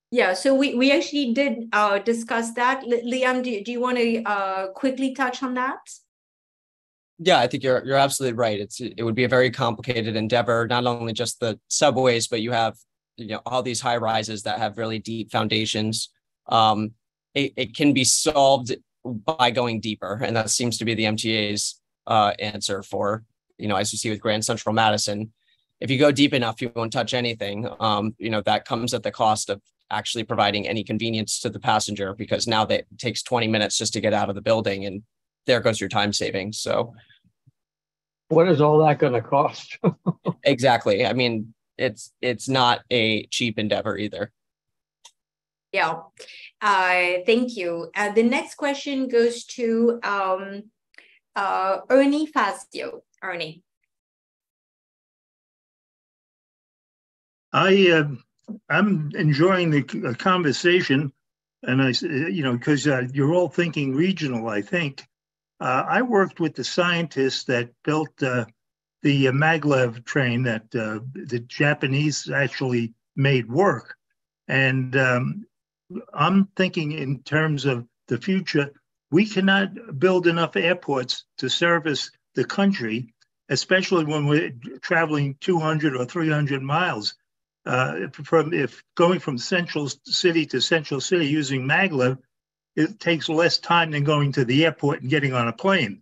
Yeah, so we actually did discuss that. Liam, do you want to quickly touch on that? Yeah, I think you're absolutely right. It would be a very complicated endeavor, not only just the subways, but you have all these high rises that have really deep foundations. It can be solved by going deeper, and that seems to be the MTA's answer for as you see with Grand Central Madison, if you go deep enough, you won't touch anything. That comes at the cost of actually providing any convenience to the passenger, because now that it takes 20 minutes just to get out of the building, and there goes your time savings. So what is all that going to cost? exactly. I mean, it's not a cheap endeavor either. Yeah. Thank you. The next question goes to Ernie Fazio. Ernie. I'm enjoying the conversation, and because you're all thinking regional, I think. I worked with the scientists that built the maglev train that the Japanese actually made work. And I'm thinking in terms of the future, we cannot build enough airports to service the country, especially when we're traveling 200 or 300 miles. If going from central city to central city using maglev, it takes less time than going to the airport and getting on a plane.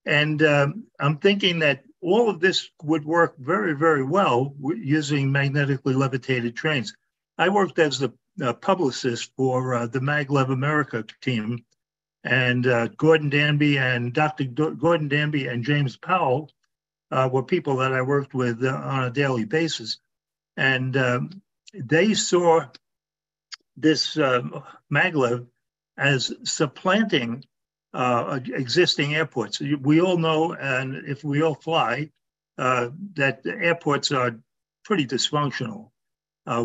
And I'm thinking that all of this would work very, very well using magnetically levitated trains. I worked as the publicist for the Maglev America team, and Gordon Danby and Dr. Gordon Danby and James Powell were people that I worked with on a daily basis. And they saw this maglev as supplanting existing airports. We all know, and if we all fly, that the airports are pretty dysfunctional.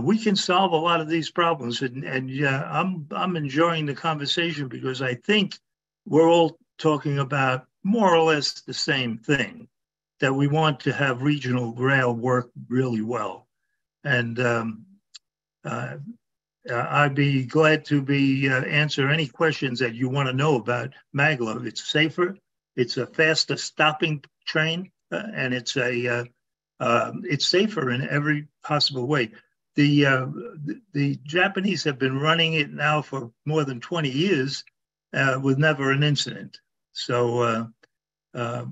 We can solve a lot of these problems, and I'm enjoying the conversation because I think we're all talking about more or less the same thing, that we want to have regional rail work really well. And I'd be glad to answer any questions that you want to know about maglev. It's safer, it's a faster stopping train, and it's safer in every possible way. The Japanese have been running it now for more than 20 years with never an incident. So I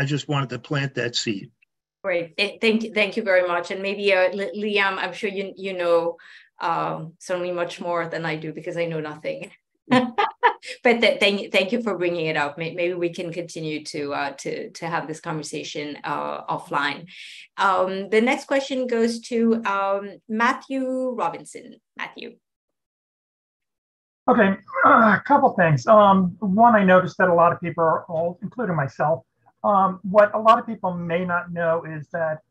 just wanted to plant that seed. Great, thank you very much. And maybe Liam, I'm sure you know certainly much more than I do, because I know nothing. But thank you for bringing it up. Maybe we can continue to have this conversation offline. The next question goes to Matthew Robinson. Matthew. Okay, a couple things. One, I noticed that a lot of people, all, including myself, what a lot of people may not know is that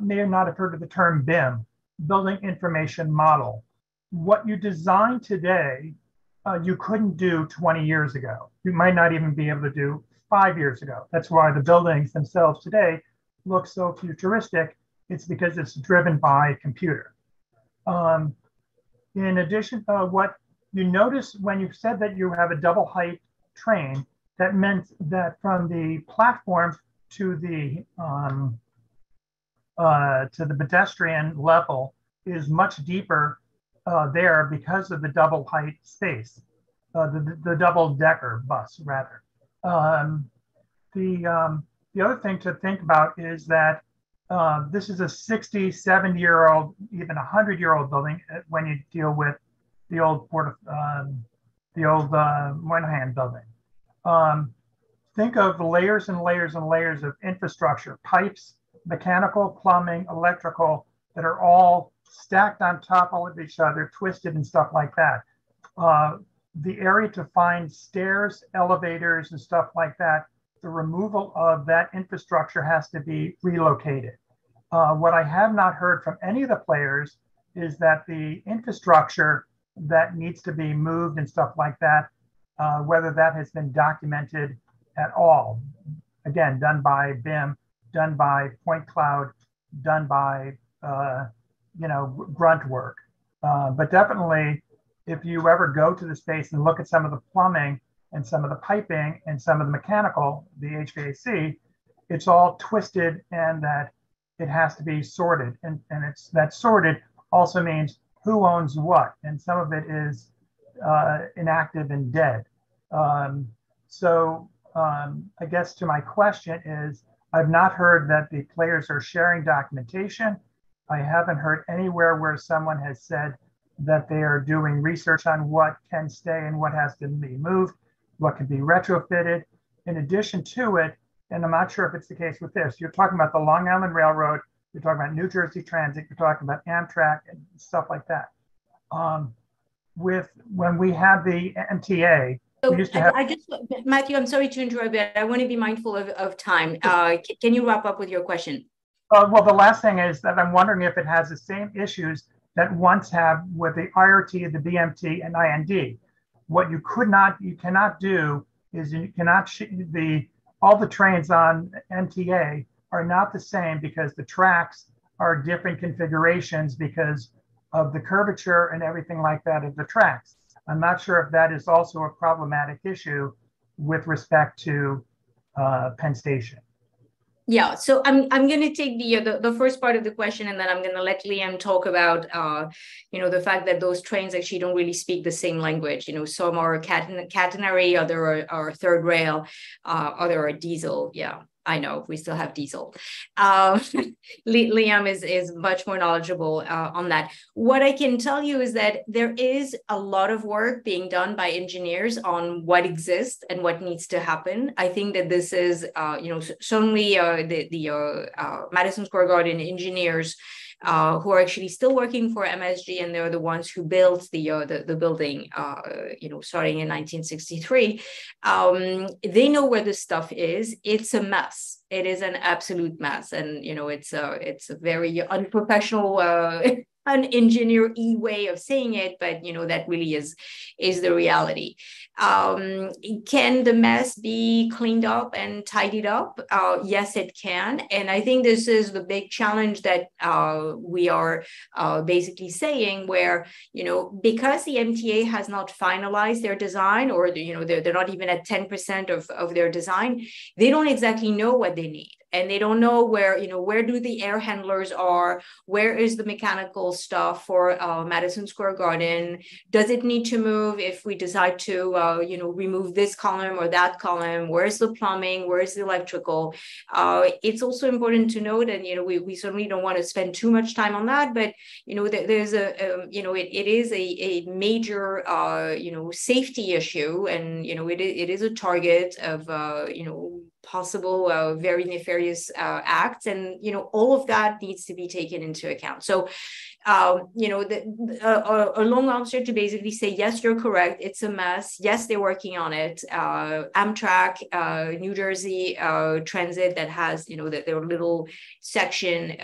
may not have heard of the term BIM, Building Information Model. What you design today, you couldn't do 20 years ago. You might not even be able to do 5 years ago. That's why the buildings themselves today look so futuristic. It's because it's driven by a computer. In addition, what you notice when you said that you have a double height train, that meant that from the platform to the pedestrian level is much deeper there because of the double height space, the double decker bus rather. The other thing to think about is that this is a 60, 70-year-old, even 100-year-old building when you deal with the old Moynihan building. Think of layers and layers and layers of infrastructure, pipes, mechanical, plumbing, electrical, that are all stacked on top of each other, twisted and stuff like that. The area to find stairs, elevators, and stuff like that, the removal of that infrastructure has to be relocated. What I have not heard from any of the players is that the infrastructure that needs to be moved and stuff like that, whether that has been documented at all. Again, done by BIM, done by point cloud, done by grunt work. But definitely, if you ever go to the space and look at some of the plumbing and some of the piping and some of the mechanical, the HVAC, it's all twisted, and that it has to be sorted. And it's that sorted also means who owns what, and some of it is inactive and dead. I guess to my question is, I've not heard that the players are sharing documentation. I haven't heard anywhere where someone has said that they are doing research on what can stay and what has to be moved, what can be retrofitted. In addition to it, and I'm not sure if it's the case with this, you're talking about the Long Island Railroad, you're talking about New Jersey Transit, you're talking about Amtrak and stuff like that. When we had the MTA, so we used to have. I just, Matthew, I'm sorry to interrupt, but I want to be mindful of time. Can you wrap up with your question? Well, the last thing is that I'm wondering if it has the same issues that once have with the IRT, the BMT, and IND. What you cannot do is you cannot all the trains on MTA are not the same because the tracks are different configurations because of the curvature and everything like that of the tracks. I'm not sure if that is also a problematic issue with respect to Penn Station. Yeah, so I'm going to take the first part of the question, and then I'm going to let Liam talk about the fact that those trains actually don't really speak the same language. Some are catenary, other are third rail, other are diesel. Yeah, I know we still have diesel. Liam is much more knowledgeable on that. What I can tell you is that there is a lot of work being done by engineers on what exists and what needs to happen. I think that this is, certainly the Madison Square Garden engineers who are actually still working for MSG, and they're the ones who built the building, starting in 1963. They know where this stuff is. It's a mess. It is an absolute mess, and it's a very unprofessional, unengineer-y way of saying it, but that really is the reality. Can the mess be cleaned up and tidied up? Yes, it can. And I think this is the big challenge that we are basically saying, where, because the MTA has not finalized their design, or, they're not even at 10% of their design, they don't exactly know what they need. And they don't know where do the air handlers are, where is the mechanical stuff for Madison Square Garden? Does it need to move if we decide to, remove this column or that column? Where's the plumbing? Where's the electrical? It's also important to note, and, we certainly don't want to spend too much time on that, but, there's it is a major, safety issue, and, it is a target of, possible very nefarious acts, and all of that needs to be taken into account. So a long answer to basically say, yes, you're correct, it's a mess. Yes, they're working on it. Amtrak, New Jersey Transit, that has their little section,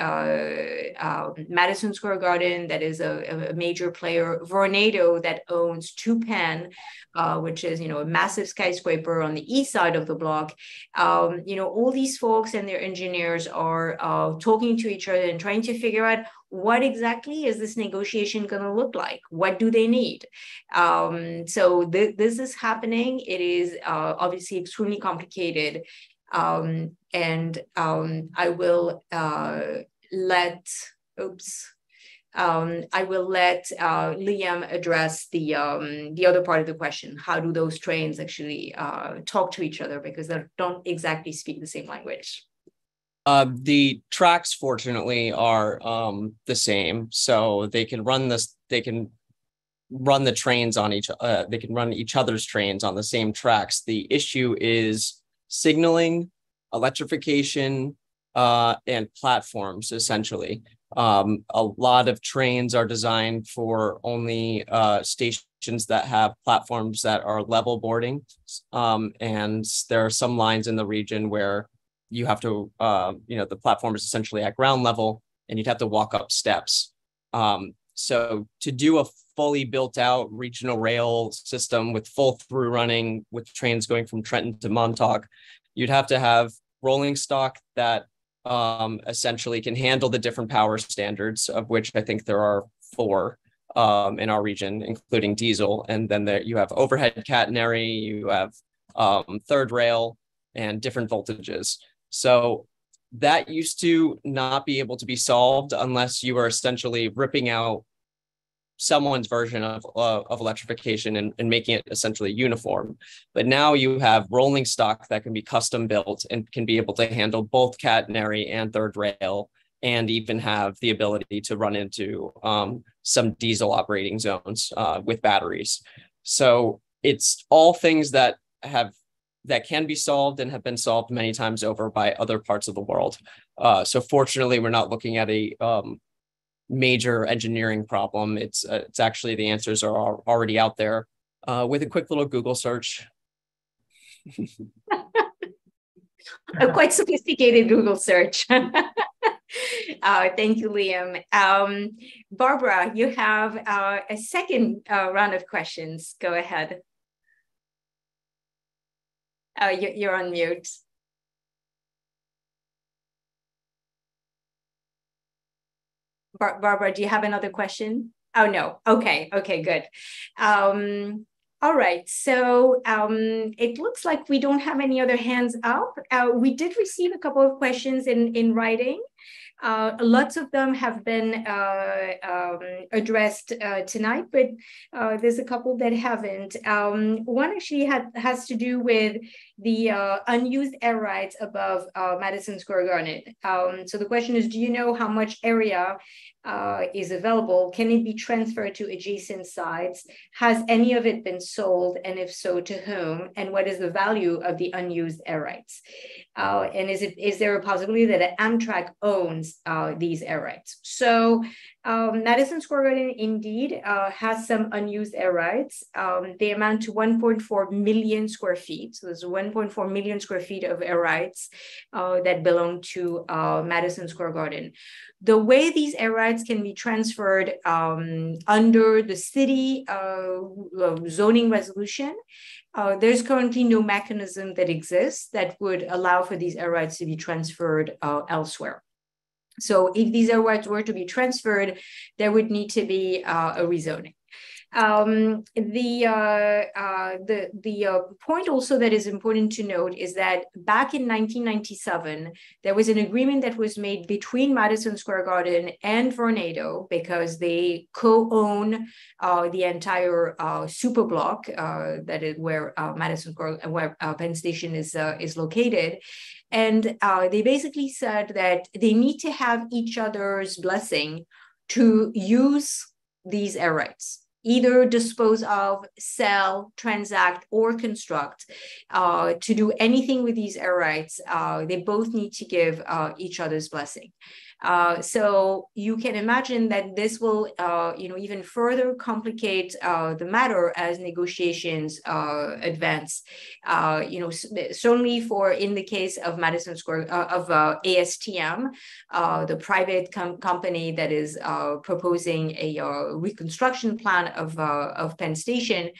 Madison Square Garden, that is a major player, Vornado, that owns 2 Penn, which is a massive skyscraper on the east side of the block. All these folks and their engineers are talking to each other and trying to figure out what exactly is this negotiation going to look like? What do they need? So this is happening. It is obviously extremely complicated. And I will let Liam address the other part of the question. How do those trains actually talk to each other, because they don't exactly speak the same language? The tracks, fortunately, are the same, so they can run this. They can run the trains on they can run each other's trains on the same tracks. The issue is signaling, electrification, and platforms, essentially. A lot of trains are designed for only stations that have platforms that are level boarding, and there are some lines in the region where you have to, the platform is essentially at ground level, and you'd have to walk up steps. So to do a fully built out regional rail system with full through running, with trains going from Trenton to Montauk, you'd have to have rolling stock that essentially can handle the different power standards, of which I think there are 4 in our region, including diesel. And then you have overhead catenary, you have third rail, and different voltages. So that used to not be able to be solved unless you are essentially ripping out someone's version of electrification and making it essentially uniform. But now you have rolling stock that can be custom built and can be able to handle both catenary and third rail, and even have the ability to run into some diesel operating zones with batteries. So it's all things that can be solved and have been solved many times over by other parts of the world. So fortunately, we're not looking at a major engineering problem. It's actually, the answers are already out there with a quick little Google search. A quite sophisticated Google search. Thank you, Liam. Barbara, you have a second round of questions. Go ahead. You're on mute. Barbara, do you have another question? Oh, no. Okay, good. All right, so it looks like we don't have any other hands up. We did receive a couple of questions in writing. Lots of them have been addressed tonight, but there's a couple that haven't. One actually has to do with the unused air rights above Madison Square Garden. So the question is, do you know how much area is available? Can it be transferred to adjacent sites? Has any of it been sold? And if so, to whom? And what is the value of the unused air rights? And is there a possibility that Amtrak owns these air rights? So Madison Square Garden indeed has some unused air rights. They amount to 1.4 million square feet. So there's 1.4 million square feet of air rights that belong to Madison Square Garden. The way these air rights can be transferred under the city zoning resolution, there's currently no mechanism that exists that would allow for these air rights to be transferred elsewhere. So if these air rights were to be transferred, there would need to be a rezoning. The point also that is important to note is that back in 1997, there was an agreement that was made between Madison Square Garden and Vornado, because they co-own the entire super block that is where where Penn Station is located. And they basically said that they need to have each other's blessing to use these air rights, either dispose of, sell, transact, or construct. To do anything with these air rights, they both need to give each other's blessing. So you can imagine that this will, even further complicate the matter as negotiations advance. Certainly in the case of Madison Square of ASTM, the private company that is proposing a reconstruction plan of Penn Station,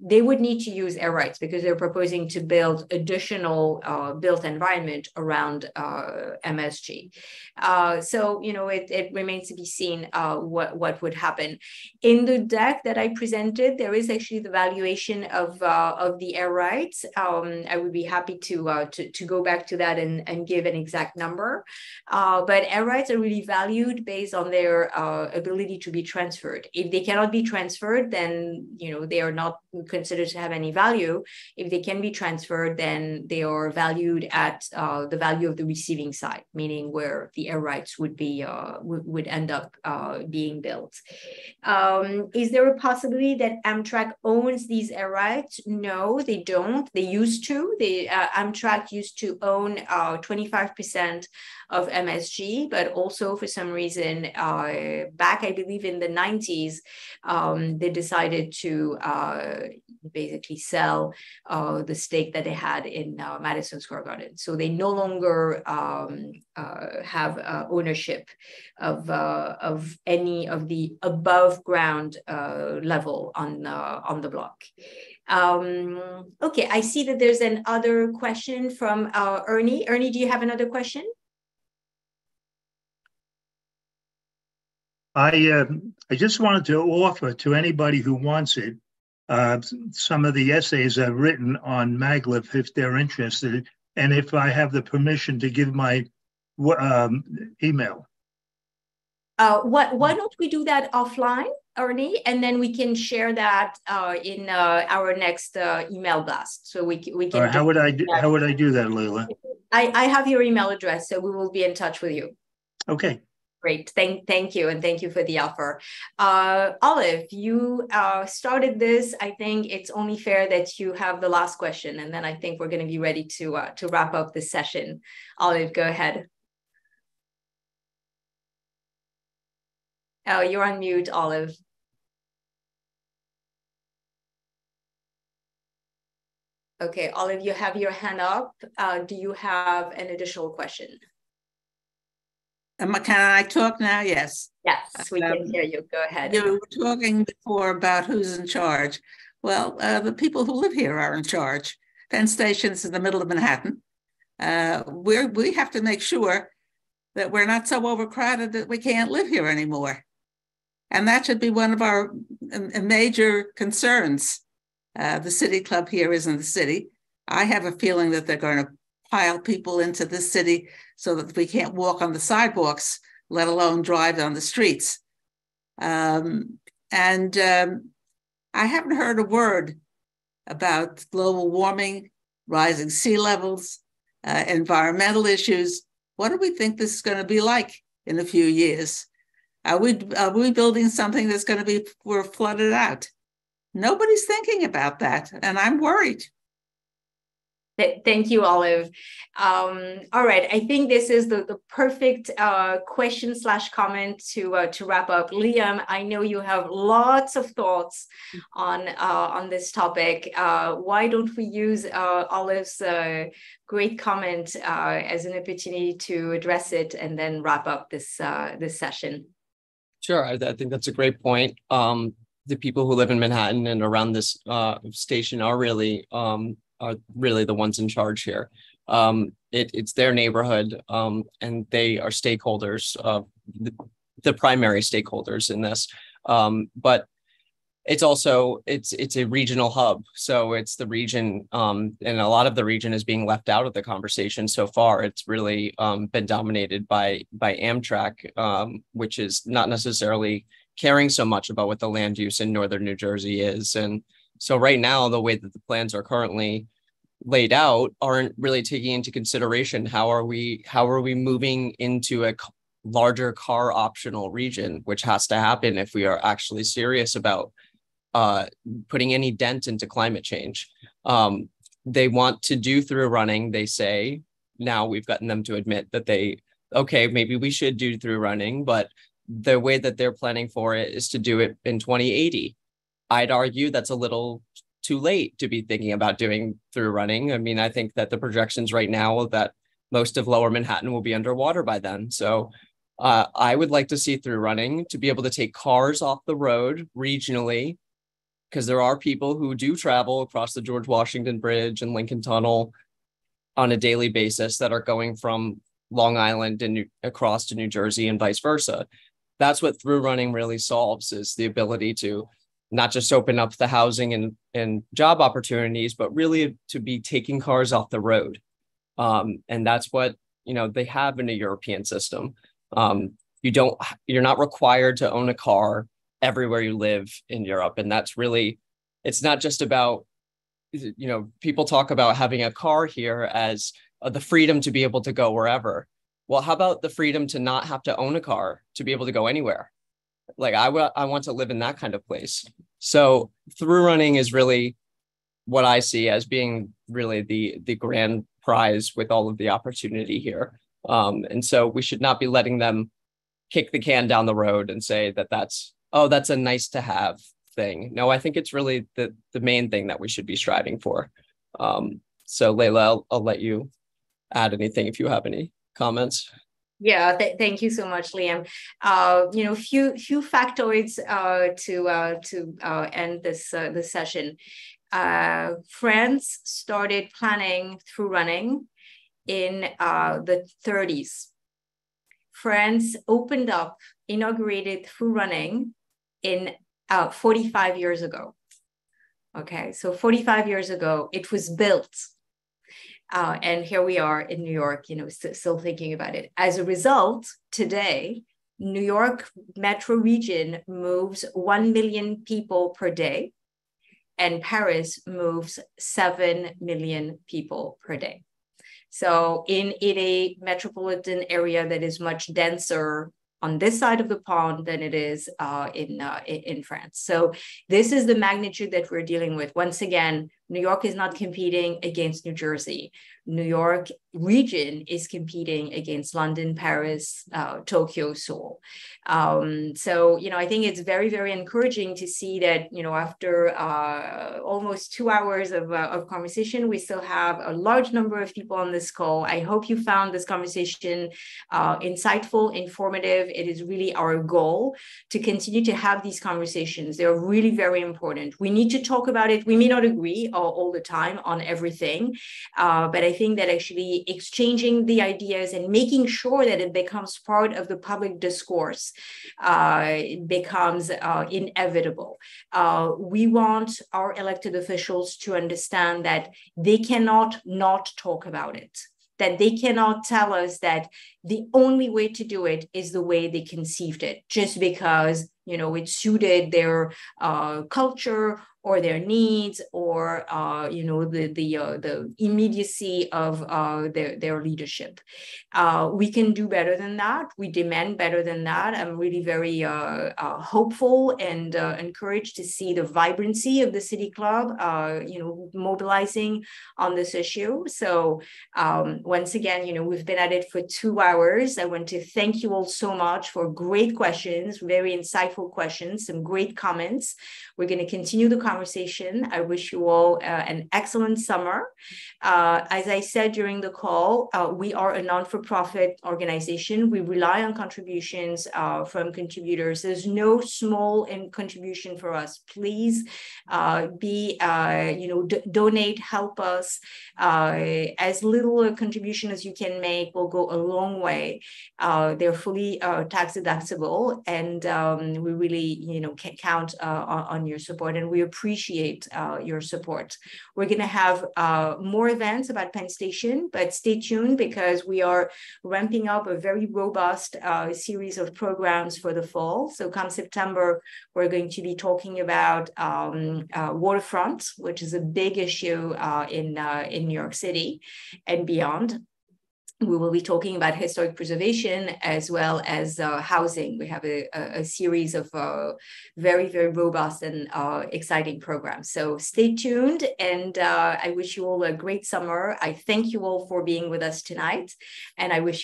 they would need to use air rights because they're proposing to build additional built environment around MSG. So it remains to be seen what would happen. In the deck that I presented, there is actually the valuation of the air rights. I would be happy to go back to that and give an exact number. But air rights are really valued based on their ability to be transferred. If they cannot be transferred, then they are not considered to have any value. If they can be transferred, then they are valued at the value of the receiving side, meaning where the air rights would end up being built. Is there a possibility that Amtrak owns these air rights? No, they don't. They used to. Amtrak used to own 25% of MSG, but also for some reason back, I believe in the 90s, they decided to basically sell the stake that they had in Madison Square Garden. So they no longer have ownership of any of the above ground level on the block. Okay, I see that there's another question from Ernie. Ernie, do you have another question? I just wanted to offer to anybody who wants it some of the essays I've written on maglev if they're interested, and if I have the permission to give my email. Why don't we do that offline, Ernie, and then we can share that in our next email blast. So we can. How would I do that, Layla? I have your email address, so we will be in touch with you. Okay. Great. Thank you. And thank you for the offer. Olive, you started this. I think it's only fair that you have the last question. And then I think we're going to be ready to wrap up this session. Olive, go ahead. Oh, you're on mute, Olive. Okay, Olive, you have your hand up. Do you have an additional question? Can I talk now? Yes. Yes, we can hear you. Go ahead. You were talking before about who's in charge. Well, the people who live here are in charge. Penn Station's in the middle of Manhattan. We have to make sure that we're not so overcrowded that we can't live here anymore. And that should be one of our major concerns. The city club here is in the city. I have a feeling that they're going to pile people into this city so that we can't walk on the sidewalks, let alone drive on the streets. I haven't heard a word about global warming, rising sea levels, environmental issues. What do we think this is going to be like in a few years? Are we building something that's going to be, we're flooded out? Nobody's thinking about that, and I'm worried. Thank you, Olive. All right, I think this is the perfect question/comment to wrap up. Liam, I know you have lots of thoughts on this topic. Why don't we use Olive's great comment as an opportunity to address it and then wrap up this this session? Sure, I think that's a great point. The people who live in Manhattan and around this station are really the ones in charge here. It's their neighborhood, and they are stakeholders, the primary stakeholders in this. But it's also it's a regional hub, so it's the region, and a lot of the region is being left out of the conversation so far. It's really been dominated by Amtrak, which is not necessarily caring so much about what the land use in northern New Jersey is. And so right now, the way that the plans are currently laid out aren't really taking into consideration how are we moving into a larger car optional region, which has to happen if we are actually serious about putting any dent into climate change. They want to do through running, they say. Now we've gotten them to admit that okay, maybe we should do through running, but the way that they're planning for it is to do it in 2080. I'd argue that's a little too late to be thinking about doing through running. I mean, I think that the projections right now are that most of lower Manhattan will be underwater by then. So I would like to see through running to be able to take cars off the road regionally, because there are people who do travel across the George Washington Bridge and Lincoln Tunnel on a daily basis that are going from Long Island and across to New Jersey and vice versa. That's what through running really solves, is the ability to not just open up the housing and job opportunities, but really to be taking cars off the road. And that's what, they have in a European system. You're not required to own a car everywhere you live in Europe. And that's really, it's not just about, people talk about having a car here as the freedom to be able to go wherever. Well, how about the freedom to not have to own a car to be able to go anywhere? Like I want to live in that kind of place. So through running is really what I see as being really the grand prize with all of the opportunity here. And so we should not be letting them kick the can down the road and say that that's a nice to have thing. No, I think it's really the main thing that we should be striving for. So Layla, I'll let you add anything if you have any comments. Yeah, thank you so much, Liam. Few factoids to end this session. France started planning through running in the 30s. France inaugurated through running in 45 years ago. Okay, so 45 years ago, it was built. And here we are in New York, still thinking about it. As a result, today, New York metro region moves 1 million people per day, and Paris moves 7 million people per day. So in a metropolitan area that is much denser on this side of the pond than it is in France. So this is the magnitude that we're dealing with. Once again, New York is not competing against New Jersey. New York region is competing against London, Paris, Tokyo, Seoul. So, I think it's very, very encouraging to see that, after almost 2 hours of conversation, we still have a large number of people on this call. I hope you found this conversation insightful, informative. It is really our goal to continue to have these conversations. They're really very important. We need to talk about it. We may not agree all the time on everything, but I think that actually exchanging the ideas and making sure that it becomes part of the public discourse becomes inevitable. We want our elected officials to understand that they cannot not talk about it, that they cannot tell us that the only way to do it is the way they conceived it, just because it suited their culture or their needs, or the immediacy of their leadership. We can do better than that. We demand better than that. I'm really very hopeful and encouraged to see the vibrancy of the City Club, mobilizing on this issue. So once again, we've been at it for 2 hours. I want to thank you all so much for great questions, very insightful questions, some great comments. We're going to continue the conversation. I wish you all an excellent summer. As I said during the call, we are a non-for-profit organization. We rely on contributions from contributors. There's no small contribution for us. Please donate, help us. As little a contribution as you can make will go a long way. They're fully tax deductible, and we really, can count on your support, and we appreciate your support. We're going to have more events about Penn Station, but stay tuned because we are ramping up a very robust series of programs for the fall. So come September, we're going to be talking about waterfront, which is a big issue in New York City and beyond. We will be talking about historic preservation as well as housing. We have a series of very, very robust and exciting programs. So stay tuned, and I wish you all a great summer. I thank you all for being with us tonight, and I wish you